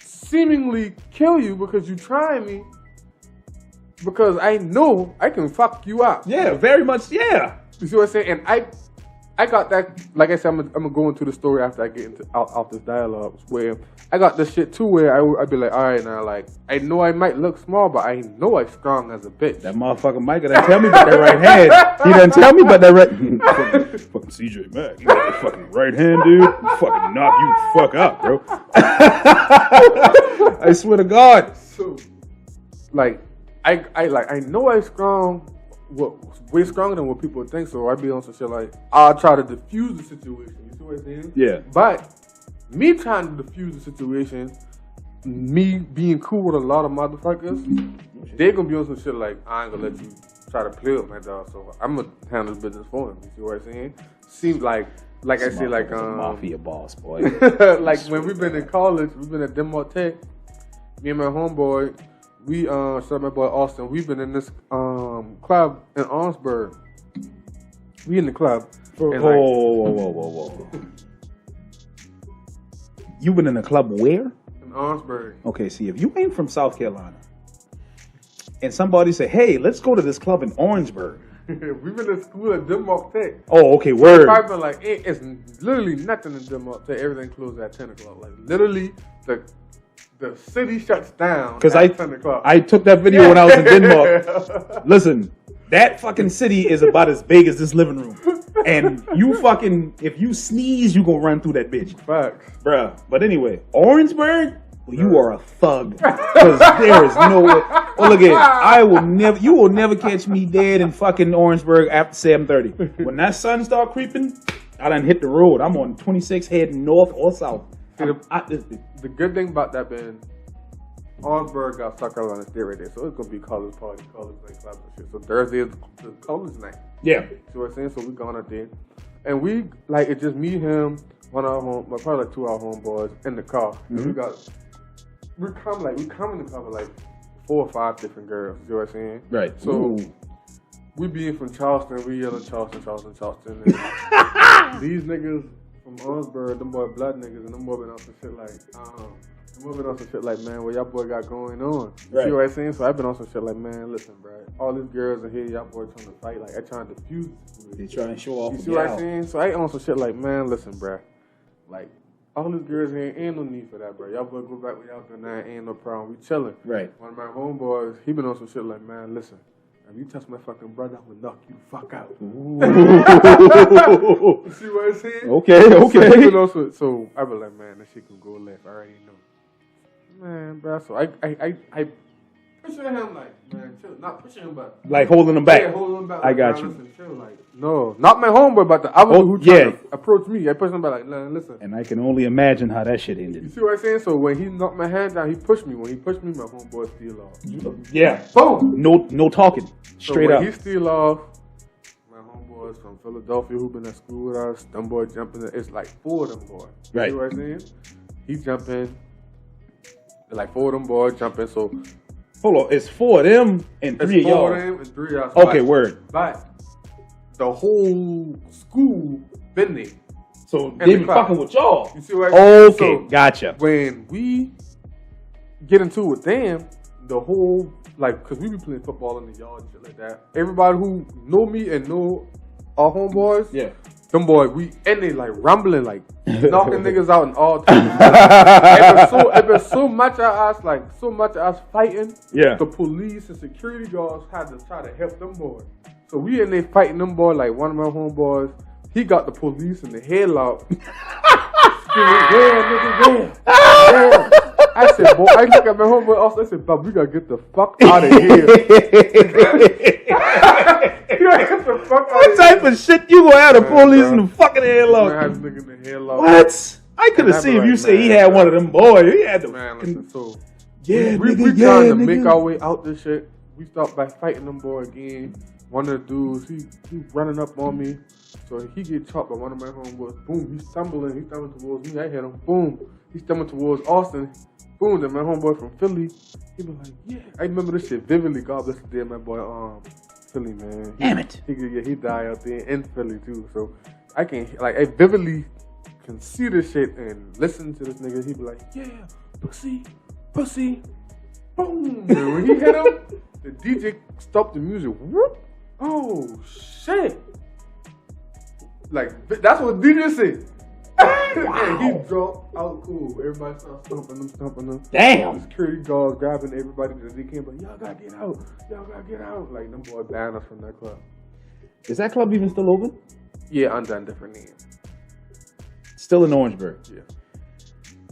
Speaker 2: seemingly kill you because you trying me, because I know I can fuck you up.
Speaker 1: Yeah, very much. Yeah.
Speaker 2: You see what I'm saying? And I got that. Like I said, I'm gonna go into the story after I get into out this dialogue where I got this shit too, where I'd be like, all right, now, like, I know I might look small, but I know I'm strong as a bitch.
Speaker 1: That motherfucker Mike done tell me about that right hand. He done tell me about that right. fucking CJ Mack, you got that fucking right hand, dude. Fucking knock you the fuck out, bro. I swear to God.
Speaker 2: So, like, I know I'm strong. Way stronger than what people think, so I be on some shit like, I'll try to diffuse the situation. You see what I'm saying?
Speaker 1: Yeah.
Speaker 2: But me trying to diffuse the situation, me being cool with a lot of motherfuckers, they gonna be on some shit like, I ain't gonna let you try to play with my dog, so I'm gonna handle this business for him. You see what I'm saying? Seems like I say, like
Speaker 1: a mafia boss, boy.
Speaker 2: Like when we've been in college, we've been at Denmark Tech. Me and my homeboy. We shout out my boy Austin. We've been in this club in Orangeburg. We in the club.
Speaker 1: Whoa. You been in a club where?
Speaker 2: In Orangeburg.
Speaker 1: Okay, see, if you ain't from South Carolina and somebody say, hey, let's go to this club in Orangeburg.
Speaker 2: We've been to school at Denmark Tech.
Speaker 1: Oh, okay, word.
Speaker 2: Probably like, it's literally nothing in Denmark Tech. Everything closed at 10 o'clock. Like, literally, the city shuts down at 10 o'clock.
Speaker 1: I took that video when I was in Denmark. Listen, that fucking city is about as big as this living room. And you fucking, if you sneeze, you gonna run through that bitch.
Speaker 2: Facts.
Speaker 1: Bruh. But anyway, Orangeburg, Well, you are a thug. Because there is no way. Well, look at you will never catch me dead in fucking Orangeburg after 7:30. When that sun start creeping, I done hit the road. I'm on 26 heading north or south.
Speaker 2: See, the good thing about that being, Orangeburg got South Carolina State right there, so it's gonna be college party, college night, club and shit. So Thursday is the college night.
Speaker 1: Yeah.
Speaker 2: See what I'm saying? So we gone out there, and we like it's just me, him, one of our probably like two of our homeboys in the car, and we come in the car with like 4 or 5 different girls. You know what I'm saying?
Speaker 1: Right.
Speaker 2: So we being from Charleston, we yelling Charleston. And these niggas from Orangeburg, them boy blood niggas, and them boy been on some shit like, man, what y'all boy got going on? You see what I'm saying? So I've been on some shit like, man, listen, bro, all these girls in here, y'all boy trying to fight, like I trying to defuse.
Speaker 1: They trying to show off.
Speaker 2: You see what I'm saying? So I on some shit like, man, listen, bro, like all these girls here ain't no need for that, bro. Y'all boy go back with y'all doing that, ain't no problem. We chilling.
Speaker 1: Right.
Speaker 2: One of my homeboys, he been on some shit like, man, listen. If you touch my fucking brother, I'm gonna knock you the fuck out. You see what I'm saying?
Speaker 1: Okay.
Speaker 2: So I be like, man, that shit can go left. I already know. Man, bro. So I pushing him like, man, chill. Not pushing him, but
Speaker 1: like holding him back.
Speaker 2: Yeah, holding him back.
Speaker 1: I got
Speaker 2: man,
Speaker 1: you.
Speaker 2: Listen, chill, like, no, not my homeboy, but the other who tried to approach me. I pushed him back like, man, listen.
Speaker 1: And I can only imagine how that shit
Speaker 2: You
Speaker 1: ended.
Speaker 2: see what I'm saying? So when he knocked my hand down, he pushed me. When he pushed me, my homeboy steal off.
Speaker 1: Yeah.
Speaker 2: Boom.
Speaker 1: No talking. Straight
Speaker 2: so
Speaker 1: up.
Speaker 2: He steal off. My homeboys from Philadelphia who been at school with us, them boys jumping in. It's like 4 of them boys.
Speaker 1: Right.
Speaker 2: You see what I'm saying? He jump in. Like 4 of them boys jump in. So
Speaker 1: hold on, it's 4 of them and 3 of y'all.
Speaker 2: 4 of them and 3 of us.
Speaker 1: Okay, word.
Speaker 2: But the whole school been there.
Speaker 1: So they been fucking with y'all.
Speaker 2: You see what I'm saying?
Speaker 1: Okay,
Speaker 2: so
Speaker 1: gotcha.
Speaker 2: When we get into it with them, the whole, like, because we be playing football in the yard and shit like that. Everybody who know me and know our homeboys,
Speaker 1: Yeah.
Speaker 2: them boys, we and they like rumbling, like knocking niggas out and all. It was so much of us, like so much of us fighting.
Speaker 1: Yeah.
Speaker 2: The police and security guards had to try to help them boys. So we in there fighting them boys. Like one of my homeboys, he got the police in the headlock. Screaming, nigga, yeah. I said, boy, I look at my homeboy also. I said, Bob, we gotta get the fuck out of here.
Speaker 1: What type of shit you gonna have the police in the fucking headlock?
Speaker 2: Had nigga in the headlock.
Speaker 1: What? I could have seen if you say he had one of them boys. He had the
Speaker 2: listen, so
Speaker 1: yeah,
Speaker 2: we
Speaker 1: nigga,
Speaker 2: trying to make our way out this shit. We start by fighting them boy again. One of the dudes, he running up on me. So he get chopped by one of my homeboys. Boom, he's stumbling towards me. I hit him. Boom, he's stumbling towards Austin. Boom, then my homeboy from Philly, he was like, yeah. I remember this shit vividly. God bless the day, my boy, Philly, man.
Speaker 1: Damn it.
Speaker 2: He died out there in Philly too. So I vividly can see this shit and listen to this nigga. He be like, yeah, pussy. Boom. And when he hit him, the DJ stopped the music. Whoop. Oh, shit. Like, that's what the DJ said. Wow. And he dropped out cool. Everybody started stomping them.
Speaker 1: Damn.
Speaker 2: The security guards grabbing everybody that they came, but y'all gotta get out. Like, them boys banned us from that club.
Speaker 1: Is that club even still open?
Speaker 2: Yeah, under a different name.
Speaker 1: Still in Orangeburg.
Speaker 2: Yeah.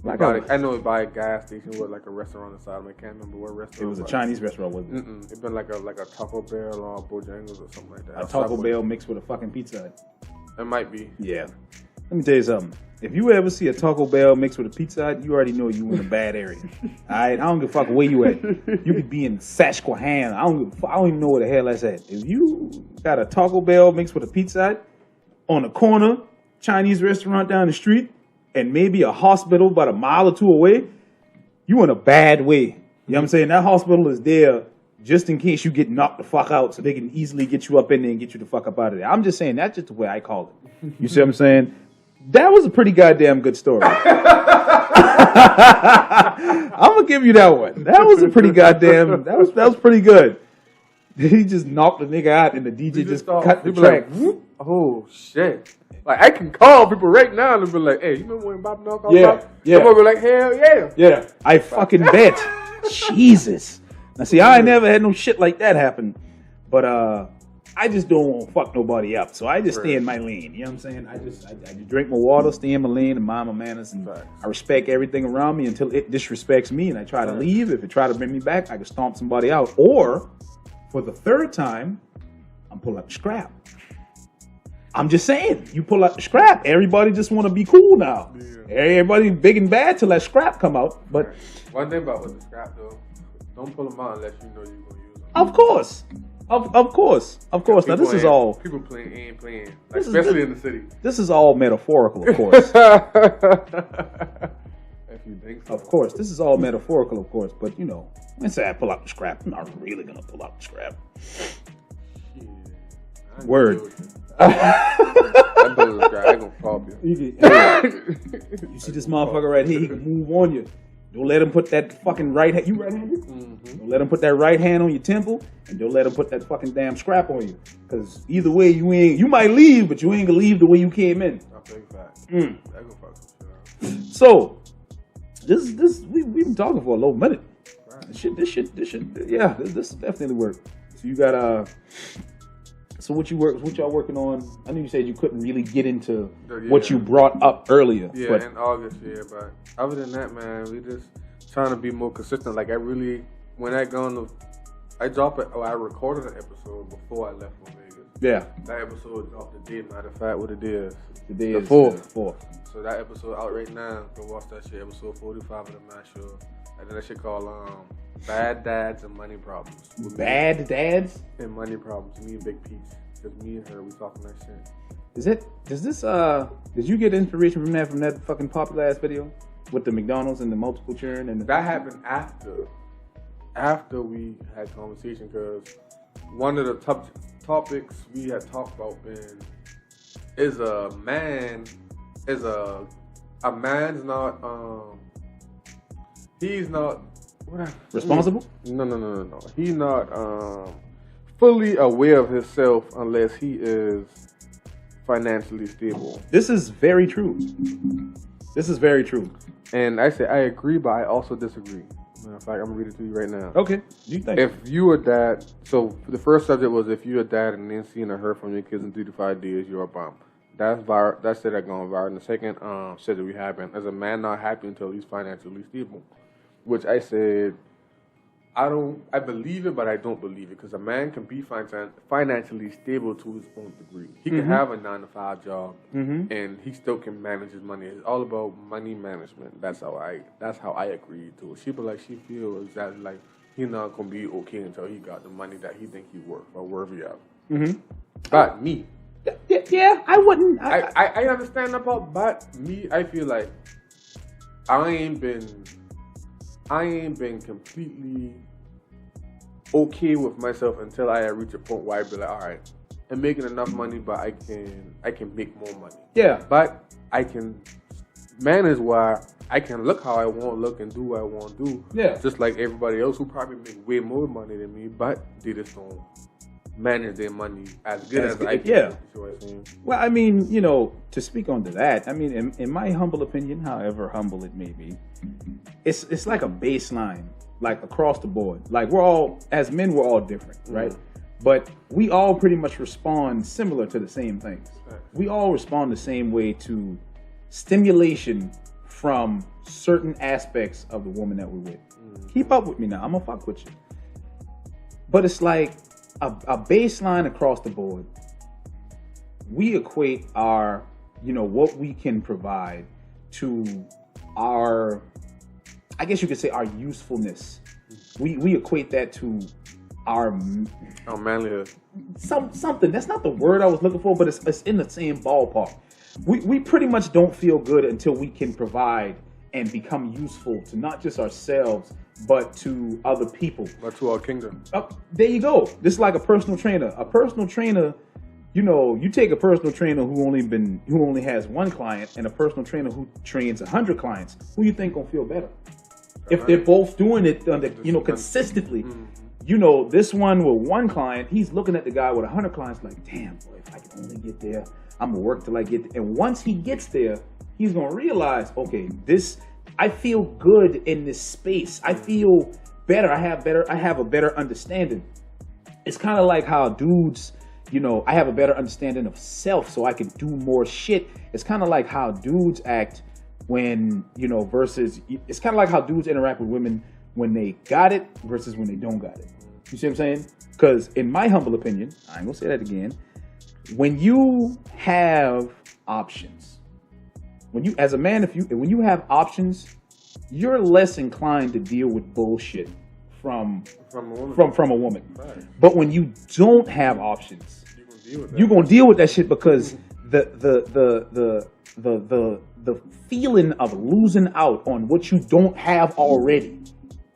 Speaker 1: I
Speaker 2: know it by a gas station with like a restaurant inside of it. I can't remember what restaurant.
Speaker 1: It was a Chinese restaurant, wasn't it?
Speaker 2: It's been like a Taco Bell or Bojangles or something like that.
Speaker 1: A Taco Bell mixed with a fucking Pizza.
Speaker 2: It might be.
Speaker 1: Yeah. Let me tell you something. If you ever see a Taco Bell mixed with a Pizza Hut, you already know you in a bad area. Alright? I don't give a fuck where you at. You could be in Sasquatch. I don't even know where the hell that's at. If you got a Taco Bell mixed with a Pizza Hut on the corner, Chinese restaurant down the street, and maybe a hospital about a mile or 2 away, you in a bad way. You know what I'm saying? That hospital is there just in case you get knocked the fuck out so they can easily get you up in there and get you the fuck up out of there. I'm just saying, that's just the way I call it. You see what I'm saying? That was a pretty goddamn good story. I'm going to give you that one. That was a pretty goddamn, that was pretty good. He just knocked the nigga out and the DJ just cut the track.
Speaker 2: Like, oh, shit. Like, I can call people right now and be like, hey, you remember when Bob knocked off?
Speaker 1: Yeah.
Speaker 2: People be like, hell yeah.
Speaker 1: Yeah, I fucking bet. Jesus. Now, see, I ain't never had no shit like that happen. But I just don't want to fuck nobody up. So I just stay in my lane. You know what I'm saying? I just drink my water, stay in my lane, and mind my manners. And I respect everything around me until it disrespects me. And I try to leave. If it try to bring me back, I can stomp somebody out. Or, for the third time, I'm pull out the scrap. I'm just saying, you pull out the scrap. Everybody just want to be cool now. Yeah. Everybody big and bad till that scrap come out. But
Speaker 2: one thing about with the scrap though, don't pull them out unless you know you're gonna use them.
Speaker 1: Of course. Of course. Now this is all
Speaker 2: people ain't playing, like, especially in the city.
Speaker 1: This is all metaphorical, of course.
Speaker 2: If you think so.
Speaker 1: Of course, this is all metaphorical, of course. But you know, when I say I pull out the scrap, I'm not really gonna pull out the scrap. Yeah, word.
Speaker 2: I'm pulling the scrap. I ain't gonna pop you.
Speaker 1: You see this motherfucker right here? He can move on you. Don't let him put that fucking right hand. You right-handed? Mm-hmm. Don't let him put that right hand on your temple, and don't let him put that fucking damn scrap on you. Because either way, you might leave, but you ain't gonna leave the way you came in.
Speaker 2: I think that. I go fuck some shit.
Speaker 1: So, we've been talking for a little minute. Right. This shit. Yeah, this definitely work. So you got So what y'all working on? I know you said you couldn't really get into what you brought up earlier.
Speaker 2: Yeah, but in August, but other than that, man, we just trying to be more consistent. Like I recorded an episode before I left for Vegas.
Speaker 1: Yeah.
Speaker 2: That episode dropped the day, matter of fact, what it is.
Speaker 1: Today is the 4th.
Speaker 2: So that episode out right now. Go watch that shit, episode 45 of the Mack Show. And then that shit called Bad Dads and Money Problems.
Speaker 1: Bad Dads?
Speaker 2: And Money Problems. Me and Big Peach. Because me and her, we talking that shit.
Speaker 1: Did you get inspiration from that fucking popular ass video? With the McDonald's and the multiple churn?
Speaker 2: That happened after we had conversation, because one of the topics we had talked about is a man's not he's not
Speaker 1: responsible?
Speaker 2: No. He's not fully aware of himself unless he is financially stable.
Speaker 1: This is very true.
Speaker 2: And I say I agree, but I also disagree. Matter of fact, I'm gonna read it to you right now.
Speaker 1: Okay. You think?
Speaker 2: If you a dad, so the first subject was if you're a dad and then seeing or heard from your kids in 3 to 5 days, you're a bum. That's said that going viral. And the second said that we happen as a man not happy until he's financially stable, which I said I believe it, but I don't believe it, because a man can be financially stable to his own degree. He can have a 9-to-5 job, and he still can manage his money. It's all about money management. That's how I agree to it. She feels exactly like he's not gonna be okay until he got the money that he think he worth or worthy of. But me,
Speaker 1: yeah, I wouldn't.
Speaker 2: I understand that part, but me, I feel like I ain't been completely okay with myself until I reach a point where I be like, all right, I'm making enough money, but I can make more money.
Speaker 1: Yeah.
Speaker 2: But I can manage where I can look how I want to look and do what I want to do.
Speaker 1: Yeah.
Speaker 2: Just like everybody else who probably make way more money than me, but they just don't manage their money as good as I can.
Speaker 1: Yeah.
Speaker 2: You know what I'm saying?
Speaker 1: Well, I mean, to speak on to that, I mean, in my humble opinion, however humble it may be, it's like a baseline, like across the board. Like as men, we're all different, right? But we all pretty much respond similar to the same things. We all respond the same way to stimulation from certain aspects of the woman that we're with. Keep up with me now. I'm gonna fuck with you. But it's like a baseline across the board. We equate our, what we can provide to our, I guess you could say, our usefulness. We equate that to our
Speaker 2: manlyhood.
Speaker 1: Something. That's not the word I was looking for, but it's in the same ballpark. We pretty much don't feel good until we can provide and become useful to not just ourselves, but to other people.
Speaker 2: But to our kingdom.
Speaker 1: There you go. This is like a personal trainer. A personal trainer, you take a personal trainer who only has one client and a personal trainer who trains 100 clients. Who you think gonna feel better? If they're both doing it consistently. This one with one client, he's looking at the guy with 100 clients like, damn, boy, if I can only get there, I'm gonna work till I get there. And once he gets there, he's gonna realize, okay, I feel good in this space. I feel better. I have a better understanding. It's kind of like how dudes, I have a better understanding of self, so I can do more shit. It's kind of like how dudes act when, versus, it's kind of like how dudes interact with women when they got it versus when they don't got it. You see what I'm saying? Because in my humble opinion, I ain't gonna say that again, when you have options, as a man, when you have options, you're less inclined to deal with bullshit from a woman. Right. But when you don't have options, you're gonna deal with that shit because the feeling of losing out on what you don't have already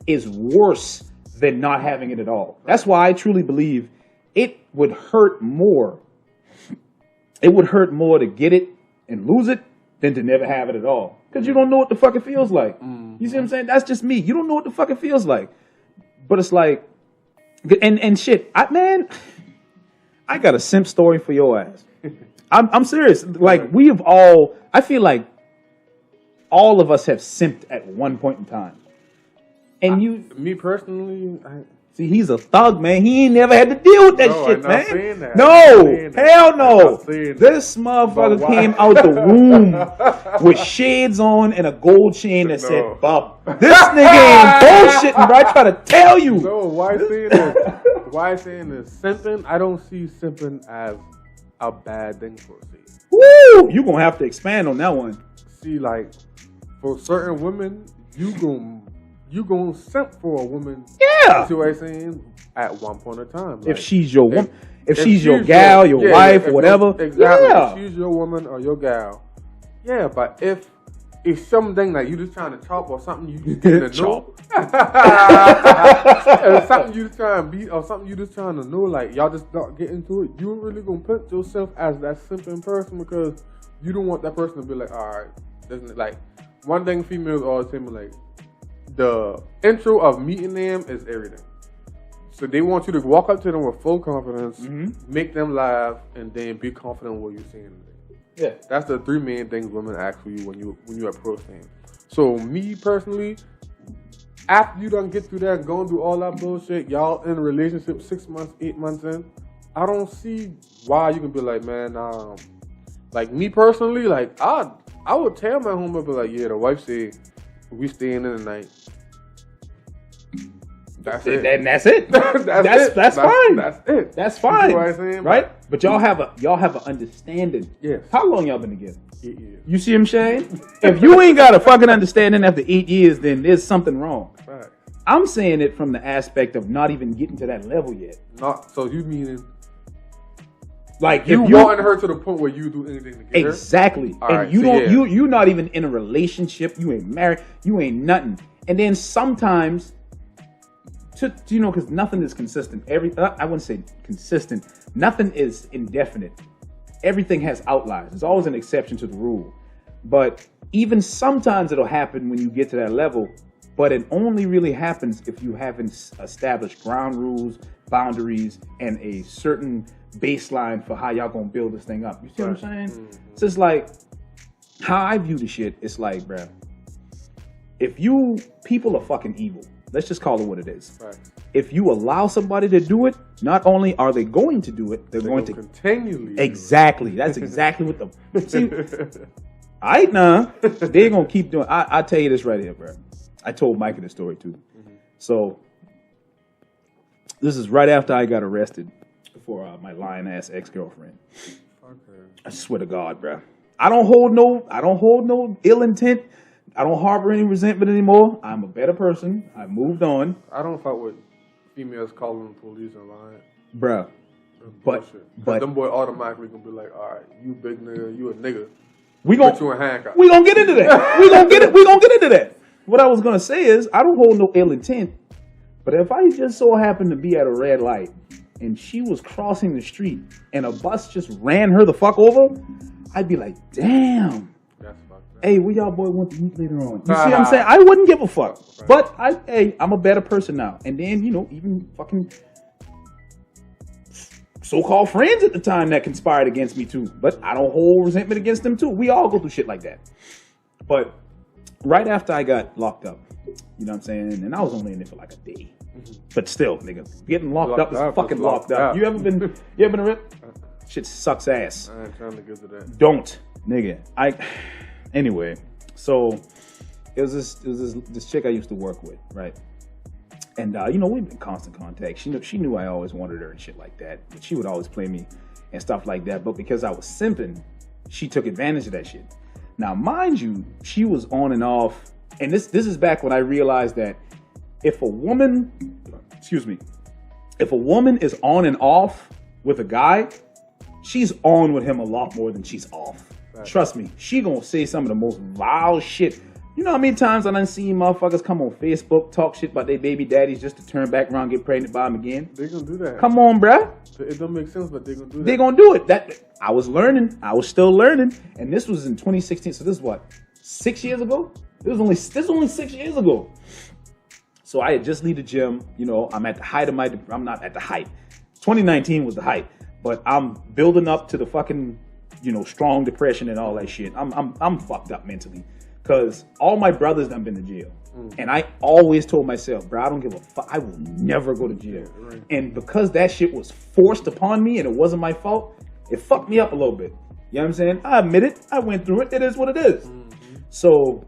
Speaker 1: is worse than not having it at all. That's why I truly believe it would hurt more. It would hurt more to get it and lose it than to never have it at all. Because you don't know what the fuck it feels like. You see what I'm saying? That's just me. You don't know what the fuck it feels like. But it's like, and shit, I got a simp story for your ass. I'm serious. Like, I feel like all of us have simped at one point in time. And
Speaker 2: me personally,
Speaker 1: see, he's a thug, man. He ain't never had to deal with that shit,
Speaker 2: I'm
Speaker 1: man.
Speaker 2: not saying that.
Speaker 1: No, hell no.
Speaker 2: That.
Speaker 1: This motherfucker came out the womb with shades on and a gold chain that said "Bub." This nigga ain't bullshitting, bro. I try to tell you.
Speaker 2: No, why saying this? Why saying this? Simping, I don't see simping as a bad thing for see.
Speaker 1: Woo! You gonna have to expand on that one.
Speaker 2: See, like, for certain women, you gonna simp for a woman.
Speaker 1: Yeah.
Speaker 2: You see what I'm saying? At one point in time. Like,
Speaker 1: if she's your woman, if she's your gal, your wife, or whatever.
Speaker 2: Exactly.
Speaker 1: Yeah.
Speaker 2: If she's your woman or your gal. Yeah, but if it's something that you just trying to chop or something you just getting to know. Something you just trying to beat or something you just trying to know, like y'all just not get into it, you really gonna put yourself as that simping person because you don't want that person to be like, alright, doesn't it? Like, one thing females always say, like, the intro of meeting them is everything. So they want you to walk up to them with full confidence, make them laugh, and then be confident in what you're saying.
Speaker 1: Yeah,
Speaker 2: that's the three main things women ask for you when you approach them. So me personally, after you done get through that, going through all that bullshit, y'all in a relationship 6 months, 8 months in, I don't see why you can be like, man, like me personally, like I would tell my homie, be like, yeah, the wife said we staying in the night. That's it.
Speaker 1: And that's it. That's fine.
Speaker 2: That's it.
Speaker 1: That's fine.
Speaker 2: You know what I'm saying?
Speaker 1: Right? But y'all have an understanding.
Speaker 2: Yes.
Speaker 1: How long y'all been together?
Speaker 2: 8 years.
Speaker 1: You see what I'm saying? If you ain't got a fucking understanding after 8 years, then there's something wrong.
Speaker 2: Right.
Speaker 1: I'm saying it from the aspect of not even getting to that level yet.
Speaker 2: Not so you meaning
Speaker 1: like
Speaker 2: you
Speaker 1: if you
Speaker 2: wanting her to the point where you do anything to get her?
Speaker 1: Exactly.
Speaker 2: All
Speaker 1: and
Speaker 2: right,
Speaker 1: you
Speaker 2: so
Speaker 1: don't
Speaker 2: yeah.
Speaker 1: you're not even in a relationship, you ain't married, you ain't nothing. And then sometimes because nothing is consistent. I wouldn't say consistent. Nothing is indefinite. Everything has outliers. There's always an exception to the rule. But even sometimes it'll happen when you get to that level. But it only really happens if you haven't established ground rules, boundaries, and a certain baseline for how y'all gonna build this thing up. You see what I'm saying? Mm-hmm. So it's like, how I view the shit, it's like, bruh, people are fucking evil. Let's just call it what it is. Right. If you allow somebody to do it, not only are they going to do it, they're going to
Speaker 2: continually.
Speaker 1: Exactly. That's exactly what see. Alright, nah. They're gonna keep doing. I tell you this right here, bro. I told Micah this story too. Mm-hmm. So this is right after I got arrested for my lying ass ex-girlfriend. Okay. I swear to God, bro. I don't hold no ill intent. I don't harbor any resentment anymore. I'm a better person. I moved on.
Speaker 2: I don't fuck with females calling the police and lying.
Speaker 1: Bruh. But
Speaker 2: them boy automatically gonna be like, all right, you big nigga, you a nigga.
Speaker 1: We gonna get into that. We gonna get into that. What I was gonna say is, I don't hold no ill intent. But if I just so happened to be at a red light and she was crossing the street and a bus just ran her the fuck over, I'd be like, damn. Hey, where y'all boy want to eat later on? You see what I'm saying? I wouldn't give a fuck. Right. But I'm a better person now. And then, even fucking so-called friends at the time that conspired against me too. But I don't hold resentment against them too. We all go through shit like that. But right after I got locked up, You know what I'm saying? And I was only in there for like a day. But still, nigga, getting locked up is fucking locked up. You ever been a rip? Shit sucks ass.
Speaker 2: I ain't trying to get to that.
Speaker 1: Don't, nigga. Anyway, so it was this chick I used to work with, right? And you know, we've been in constant contact. She knew I always wanted her and shit like that. But she would always play me and stuff like that. But because I was simping, she took advantage of that shit. Now, mind you, she was on and off. And this is back when I realized that if a woman is on and off with a guy, she's on with him a lot more than she's off. Right. Trust me, she gonna say some of the most vile shit. You know how many times I done seen motherfuckers come on Facebook, talk shit about their baby daddies just to turn back around, get pregnant by them again?
Speaker 2: They gonna do that.
Speaker 1: Come on, bruh.
Speaker 2: It don't make sense, but they gonna do that.
Speaker 1: They gonna do it. That I was learning. I was still learning. And this was in 2016. So this is what, 6 years ago? This is only 6 years ago. So I had just left the gym. You know, I'm at the height of I'm not at the height. 2019 was the height. But I'm building up to the fucking, you know, strong depression and all that shit. I'm fucked up mentally. Because all my brothers done been to jail. And I always told myself, bro, I don't give a fuck. I will never go to jail. Right. And because that shit was forced upon me and it wasn't my fault, it fucked me up a little bit. You know what I'm saying? I admit it. I went through it. It is what it is. Mm-hmm. So,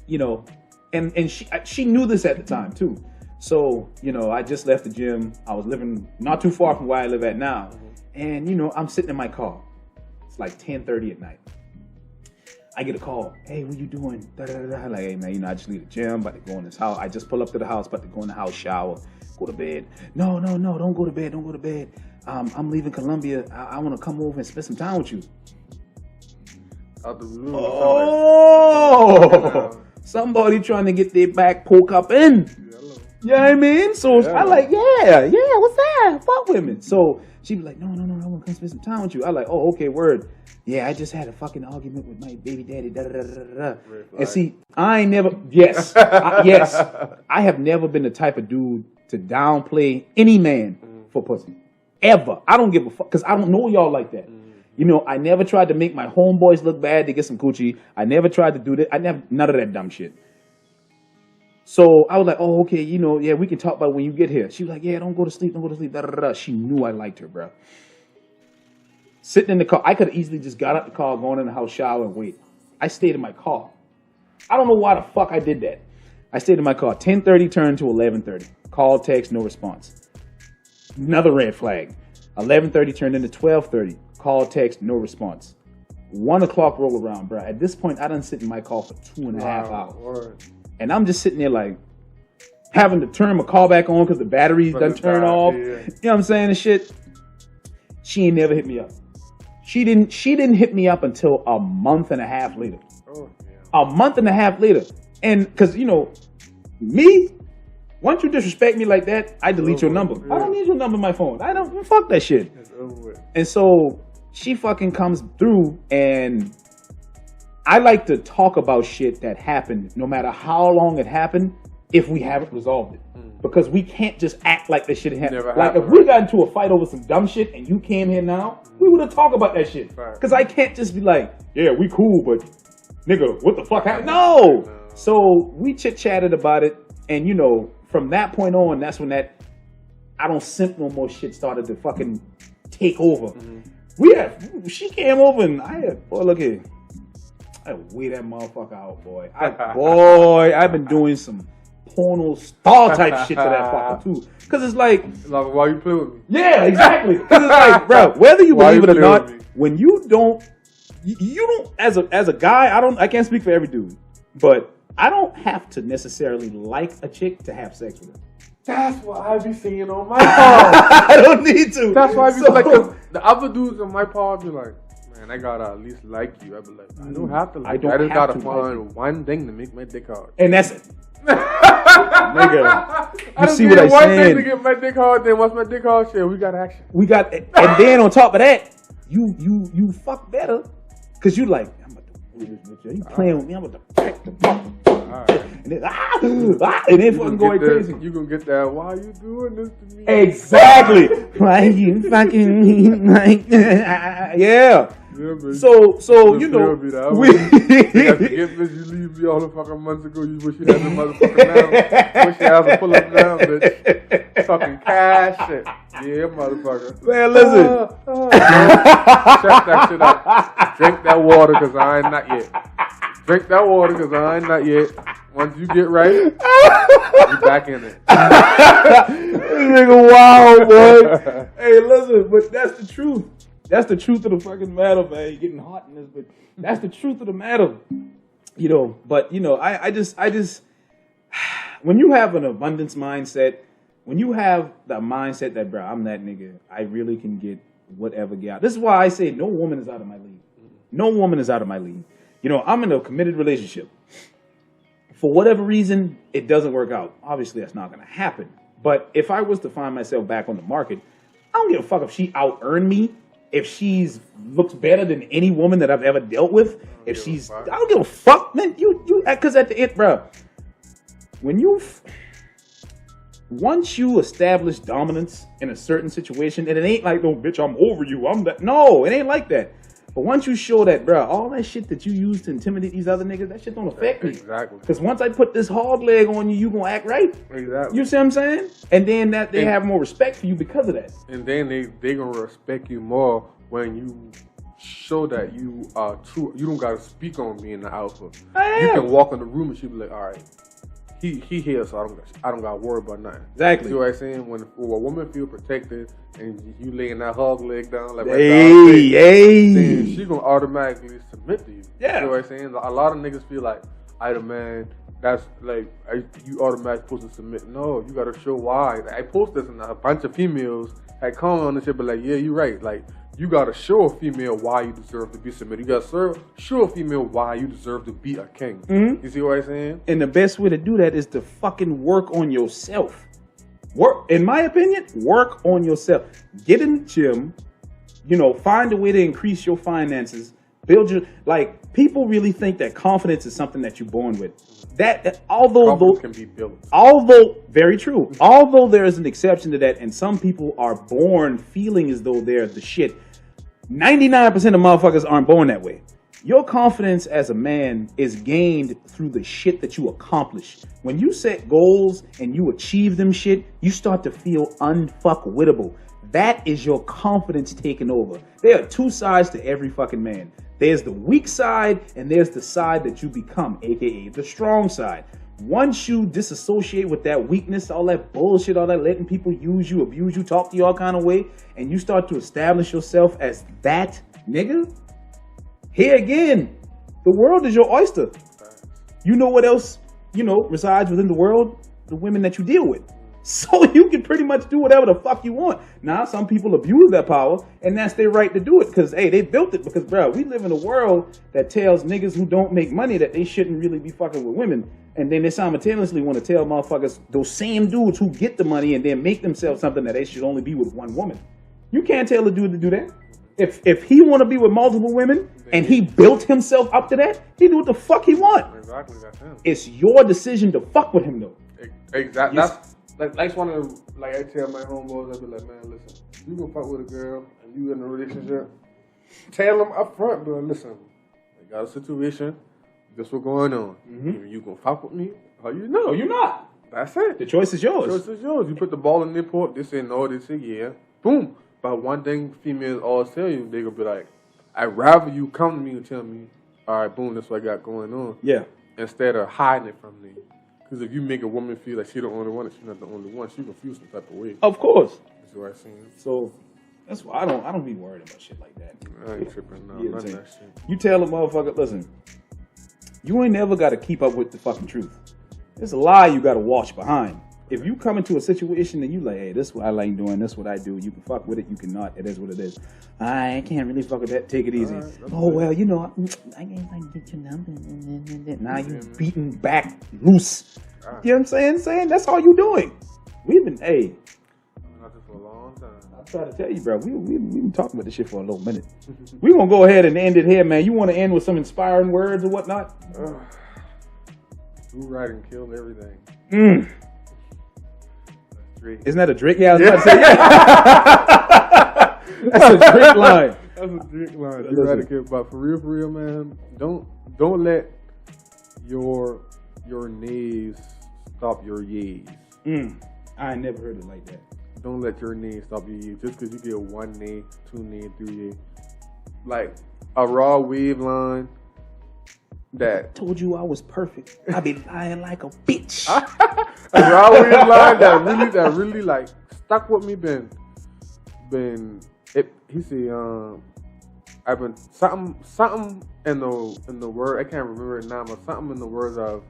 Speaker 1: you know, and she knew this at the time too. So, you know, I just left the gym. I was living not too far from where I live at now. Mm-hmm. And, you know, I'm sitting in my car. It's like 10:30 at night. I get a call. Hey, what you doing? Like, hey, man, you know, I just leave the gym, about to go in this house. I just pull up to the house, about to go in the house, shower, go to bed. No, don't go to bed. Don't go to bed. I'm leaving Colombia. I want to come over and spend some time with you. Oh, somebody trying to get their back poke up in. You know what I mean? So I like, yeah, what's that? Fuck women. So she be like, no, I want to come spend some time with you. I like, oh, okay, word. Yeah, I just had a fucking argument with my baby daddy. And see, I ain't never, I have never been the type of dude to downplay any man for pussy. Ever. I don't give a fuck, because I don't know y'all like that. You know, I never tried to make my homeboys look bad to get some coochie. I never tried to do that. None of that dumb shit. So I was like, oh, okay, you know, yeah, we can talk about it when you get here. She was like, yeah, don't go to sleep. She knew I liked her, bro. Sitting in the car, I could have easily just got out the car, gone in the house, shower, and wait. I stayed in my car. I don't know why the fuck I did that. I stayed in my car. 10:30 turned to 11:30. Call, text, no response. Another red flag. 11:30 turned into 12:30. Call, text, no response. 1 o'clock roll around, bro. At this point, I done sit in my car for 2.5 hours. Word. And I'm just sitting there like, having to turn my car back on because the batteries done turn off. Yeah. You know what I'm saying? And shit. She ain't never hit me up. She didn't hit me up until a month and a half later. Oh, yeah. A month and a half later. And because, you know, me, once you disrespect me like that, I delete your number. Yeah. I don't need your number on my phone. I don't, fuck that shit. And so she fucking comes through, and I like to talk about shit that happened, no matter how long it happened, if we haven't resolved it. Because we can't just act like this shit happened. Like, if we got into a fight over some dumb shit and you came here now, we would have talked about that shit. Because I can't just be like, yeah, we cool, but nigga, what the fuck happened? No! So we chit-chatted about it, and you know, from that point on, that's when that I don't simp no more shit started to fucking take over. She came over and boy, look here. I weigh that motherfucker out, boy. I've been doing some porno star type shit to that fucker too. Cause it's like
Speaker 2: why you play with me?
Speaker 1: Yeah, exactly. Cause it's like, bro, whether you believe it or not, when you don't as a guy, I can't speak for every dude, but I don't have to necessarily like a chick to have sex with her.
Speaker 2: That's what I be seeing on my part.
Speaker 1: I don't need to.
Speaker 2: That's why I be like, cause the other dudes on my part be like, man, I gotta at least like you. I be like, I don't have to like you. I just gotta find one thing to make my dick hard.
Speaker 1: And that's it. Nigga, you see what I'm saying?
Speaker 2: One thing to get my dick hard, then once my dick hard, shit, we got action.
Speaker 1: And then on top of that, you fuck better, cause you like, I'm about to do this with you. You playing with me? I'm about to pack the fuck. And then fucking going crazy.
Speaker 2: You gonna get that? Why you doing this to me?
Speaker 1: Exactly. Why you fucking me like? Yeah.
Speaker 2: Yeah, man.
Speaker 1: So you know,
Speaker 2: we have to get bitch. You leave me all the fucking months ago. You wish you had the motherfucker now. Wish you had to pull up now, bitch. Fucking cash shit. Yeah, motherfucker.
Speaker 1: Man, listen.
Speaker 2: Check that shit out. Drink that water, cause I ain't not yet. Drink that water, cause I ain't not yet. Once you get right, you back in it.
Speaker 1: This nigga wild, boy. Hey, listen, but that's the truth. That's the truth of the fucking matter, man. You're getting hot in this, but that's the truth of the matter. You know, but you know, I just when you have an abundance mindset, when you have the mindset that, bro, I'm that nigga, I really can get whatever get out. This is why I say no woman is out of my league. No woman is out of my league. You know, I'm in a committed relationship. For whatever reason, it doesn't work out. Obviously, that's not going to happen. But if I was to find myself back on the market, I don't give a fuck if she out-earned me, if she's looks better than any woman that I've ever dealt with. I don't give a fuck, man. Because at the end, bro, once you establish dominance in a certain situation, and it ain't like, no, bitch, I'm over you. I'm that. No, it ain't like that. But once you show that, bro, all that shit that you use to intimidate these other niggas, that shit don't affect me.
Speaker 2: Exactly.
Speaker 1: Because once I put this hog leg on you, you gonna act right.
Speaker 2: Exactly.
Speaker 1: You see what I'm saying? And then they have more respect for you because of that.
Speaker 2: And then they gonna respect you more when you show that you are true. You don't gotta speak on being the alpha. You can walk in the room and she be like, all right, he here, so I don't gotta worry about nothing.
Speaker 1: Exactly.
Speaker 2: See what I'm saying? When a woman feel protected and you laying that hog leg down like then she gonna automatically submit to you.
Speaker 1: Yeah.
Speaker 2: See what I'm saying? A lot of niggas feel like, I the man, that's like you automatically supposed to submit. No, you gotta show why. I post this and a bunch of females had come on and shit, but like, yeah, you're right. Like, you gotta show a female why you deserve to be submitted. You gotta show a female why you deserve to be a king. Mm-hmm. You see what I'm saying?
Speaker 1: And the best way to do that is to fucking work on yourself. In my opinion, work on yourself. Get in the gym, you know, find a way to increase your finances, people really think that confidence is something that you're born with. Although
Speaker 2: can be built.
Speaker 1: Very true. Although there is an exception to that, and some people are born feeling as though they're the shit. 99% of motherfuckers aren't born that way. Your confidence as a man is gained through the shit that you accomplish. When you set goals and you achieve them shit, you start to feel unfuckwittable. That is your confidence taking over. There are two sides to every fucking man. There's the weak side and there's the side that you become, aka the strong side. Once you disassociate with that weakness, all that bullshit, all that letting people use you, abuse you, talk to you all kind of way, and you start to establish yourself as that nigga, here again, the world is your oyster. You know what else, resides within the world? The women that you deal with. So you can pretty much do whatever the fuck you want. Now, some people abuse that power, and that's their right to do it. Because, hey, they built it. Because, bro, we live in a world that tells niggas who don't make money that they shouldn't really be fucking with women. And then they simultaneously want to tell motherfuckers, those same dudes who get the money and then make themselves something that they should only be with one woman. You can't tell a dude to do that. If he want to be with multiple women and he built himself up to that, he do what the fuck he want.
Speaker 2: Exactly, that's him.
Speaker 1: It's your decision to fuck with him, though.
Speaker 2: Exactly. That's one of the, I tell my homeboys, I be like, man, listen, you gonna fuck with a girl and you in a relationship, tell them up front, bro, listen, I got a situation, this what's going on. Mm-hmm. You gonna fuck with me or you know?
Speaker 1: No, you're not.
Speaker 2: That's it.
Speaker 1: The choice is yours.
Speaker 2: The choice is yours. You put the ball in their court, they say no, they say yeah. Boom. But one thing females always tell you, they gonna be like, I'd rather you come to me and tell me, all right, boom, that's what I got going on.
Speaker 1: Yeah.
Speaker 2: Instead of hiding it from me. Because if you make a woman feel like she's the only one and she's not the only one, she can feel some type of way.
Speaker 1: Of course.
Speaker 2: That's what I'm saying.
Speaker 1: So that's why I don't be worried about shit like that.
Speaker 2: I ain't tripping now. None of that shit.
Speaker 1: You tell a motherfucker, listen, you ain't never got to keep up with the fucking truth. It's a lie you got to watch behind. If you come into a situation and you like, hey, this is what I like doing, this is what I do, you can fuck with it, you cannot, it is what it is. I can't really fuck with that, take it easy. Right, well, I can't get your number. Now you beating back loose. Right. You know what I'm saying? That's all you doing. We've been, hey.
Speaker 2: Not just for a long time.
Speaker 1: I'm trying to tell you, bro, we've been talking about this shit for a little minute. We're going to go ahead and end it here, man. You want to end with some inspiring words or whatnot?
Speaker 2: Do right and kill everything.
Speaker 1: Isn't that a Drake? Yeah, I was about to say, yeah. That's a Drake line.
Speaker 2: That's a dick line. Eradicate, but for real, man, don't let your knees stop your yees.
Speaker 1: I ain't never heard it like that.
Speaker 2: Don't let your knees stop your yees. Just because you get 1 knee, 2 knee, 3 knee. Like a raw weave line that
Speaker 1: told you I was perfect. I be lying like a bitch.
Speaker 2: a raw weave line that really like stuck with me. I've been something in the word, I can't remember it now, but something in the words of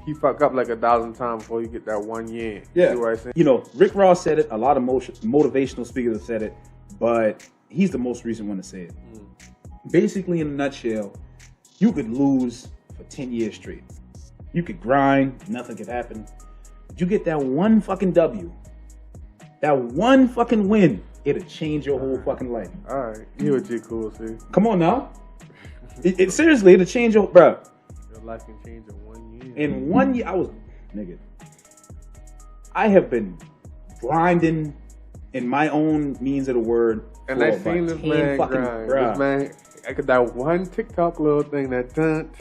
Speaker 2: he fuck up like 1,000 times before you get that 1 yen.
Speaker 1: Yeah.
Speaker 2: See what I'm saying?
Speaker 1: You know, Rick Ross said it, a lot of motivational speakers have said it, but he's the most recent one to say it. Basically, in a nutshell, you could lose for 10 years straight. You could grind, nothing could happen. But you get that one fucking W, that one fucking win, it'll change your whole fucking life.
Speaker 2: All right, you what you cool, see?
Speaker 1: Come on now. It seriously, it'll change your, bro.
Speaker 2: Your life can change in 1 year.
Speaker 1: In 1 year, I have been grinding in my own means of the word.
Speaker 2: And I seen this man grind. This man, I could that one TikTok little thing that dun.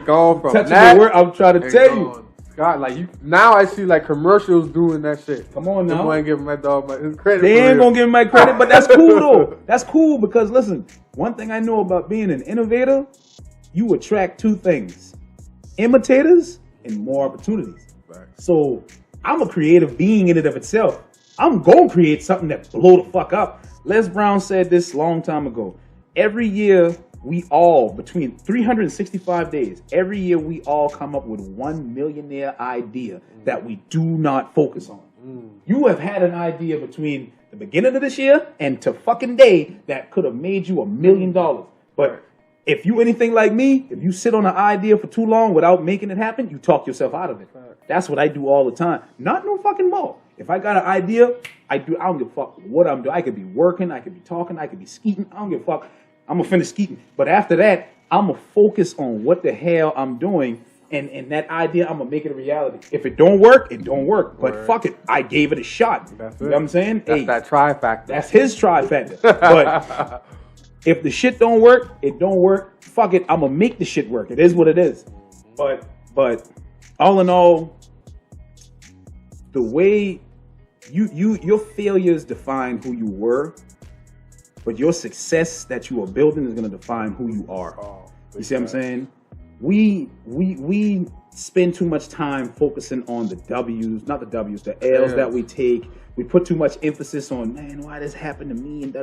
Speaker 2: Gone from
Speaker 1: touching
Speaker 2: that.
Speaker 1: The word, I'm trying to tell you.
Speaker 2: God, like you now, I see like commercials doing that shit.
Speaker 1: Come on now.
Speaker 2: I ain't giving my dog his credit.
Speaker 1: They ain't gonna give him my credit, but that's cool though. That's cool because listen, one thing I know about being an innovator, you attract 2 things: imitators and more opportunities.
Speaker 2: Right.
Speaker 1: So I'm a creative being in and of itself. I'm gonna create something that blow the fuck up. Les Brown said this long time ago. Every year we all, between 365 days, every year we all come up with 1 millionaire idea that we do not focus on. You have had an idea between the beginning of this year and to fucking day that could have made you $1 million. But if you anything like me, if you sit on an idea for too long without making it happen, you talk yourself out of it. That's what I do all the time. Not no fucking more. If I got an idea, I don't give a fuck what I'm doing. I could be working, I could be talking, I could be skeeting. I don't give a fuck. I'm gonna finish skeeting. But after that, I'm gonna focus on what the hell I'm doing, and that idea, I'm gonna make it a reality. If it don't work, it don't work. But fuck it, I gave it a shot.
Speaker 2: That's
Speaker 1: you know what I'm saying?
Speaker 2: That's that trifecta.
Speaker 1: That's his trifecta. But if the shit don't work, it don't work. Fuck it, I'm gonna make the shit work. It is what it is. But all in all, the way your failures define who you were. But your success that you are building is going to define who you are. You see what I'm saying? We spend too much time focusing on the W's, not the W's, the L's that we take. We put too much emphasis on, man, why this happened to me? And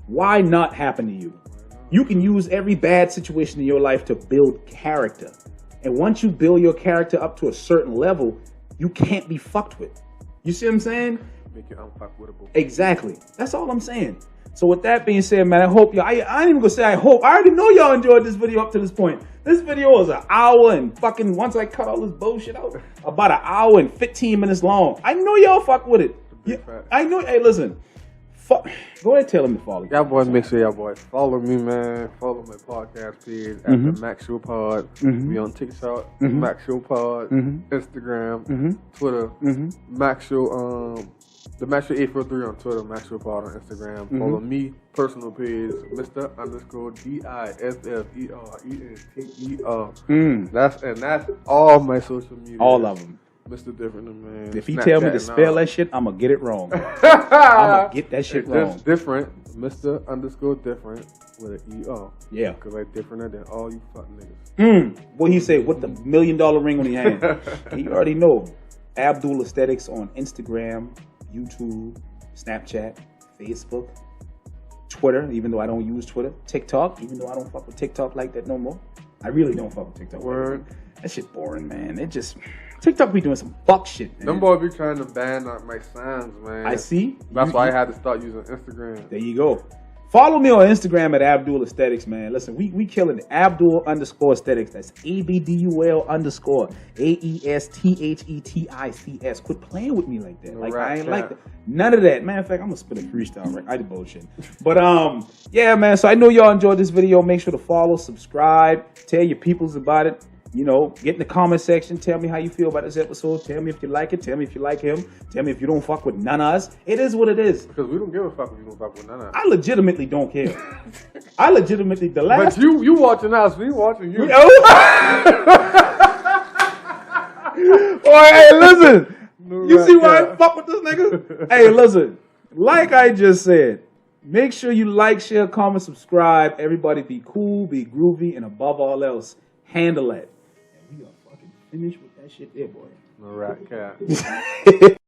Speaker 1: Why not happen to you? You can use every bad situation in your life to build character. And once you build your character up to a certain level, you can't be fucked with. You see what I'm saying?
Speaker 2: Make it unfuckwittable.
Speaker 1: Exactly. That's all I'm saying. So with that being said, man, I hope y'all, I ain't even gonna say I hope. I already know y'all enjoyed this video up to this point. This video was an hour and fucking, once I cut all this bullshit out, about an hour and 15 minutes long. I know y'all fuck with it. Yeah, I know, hey, listen. Go ahead and tell them to follow you.
Speaker 2: Y'all boys, make sure y'all boys follow me, man. Follow my podcast page at the Mack Show Pod. We on TikTok, Mack Show Pod, Instagram, Twitter, Mack Show, the Mack Show 843 on Twitter, Mack Show Pod on Instagram. Follow me, personal page, Mr._DISFERENTER. That's all my social media.
Speaker 1: All of them.
Speaker 2: Mr. Different, man.
Speaker 1: If he tell me to spell that shit, I'm gonna get it wrong. I'm gonna get that shit wrong.
Speaker 2: Just different, Mr._different with an ER.
Speaker 1: Yeah.
Speaker 2: Because I'm different than all you fuck niggas.
Speaker 1: What he say? What the $1 million ring on your hand? You already know. Abdul Aesthetics on Instagram, YouTube, Snapchat, Facebook, Twitter, even though I don't use Twitter, TikTok, even though I don't fuck with TikTok like that no more. I really don't fuck with TikTok.
Speaker 2: Word.
Speaker 1: That shit boring, man. It just, TikTok be doing some fuck shit, man.
Speaker 2: Them boys be trying to ban my sounds, man.
Speaker 1: I see.
Speaker 2: That's why I had to start using Instagram.
Speaker 1: There you go. Follow me on Instagram at Abdul Aesthetics, man. Listen, we killing it. Abdul_Aesthetics. That's ABDUL_AESTHETICS. Quit playing with me like that.
Speaker 2: No
Speaker 1: like
Speaker 2: rap
Speaker 1: I ain't
Speaker 2: chat.
Speaker 1: like that. None of that. Matter of fact, I'm gonna spit a freestyle. Right? I did bullshit. But yeah, man. So I know y'all enjoyed this video. Make sure to follow, subscribe, tell your peoples about it. You know, get in the comment section. Tell me how you feel about this episode. Tell me if you like it. Tell me if you like him. Tell me if you don't fuck with none of us. It is what it is.
Speaker 2: Because we don't give a fuck if you don't fuck with none of us.
Speaker 1: I legitimately don't care. I legitimately, the last...
Speaker 2: But you watching us, we watching you.
Speaker 1: Oh, hey, listen. You see why I fuck with this nigga? Hey, listen. Like I just said, make sure you like, share, comment, subscribe. Everybody be cool, be groovy, and above all else, handle it. And we are fucking finished with that shit there, boy.
Speaker 2: No rat cat.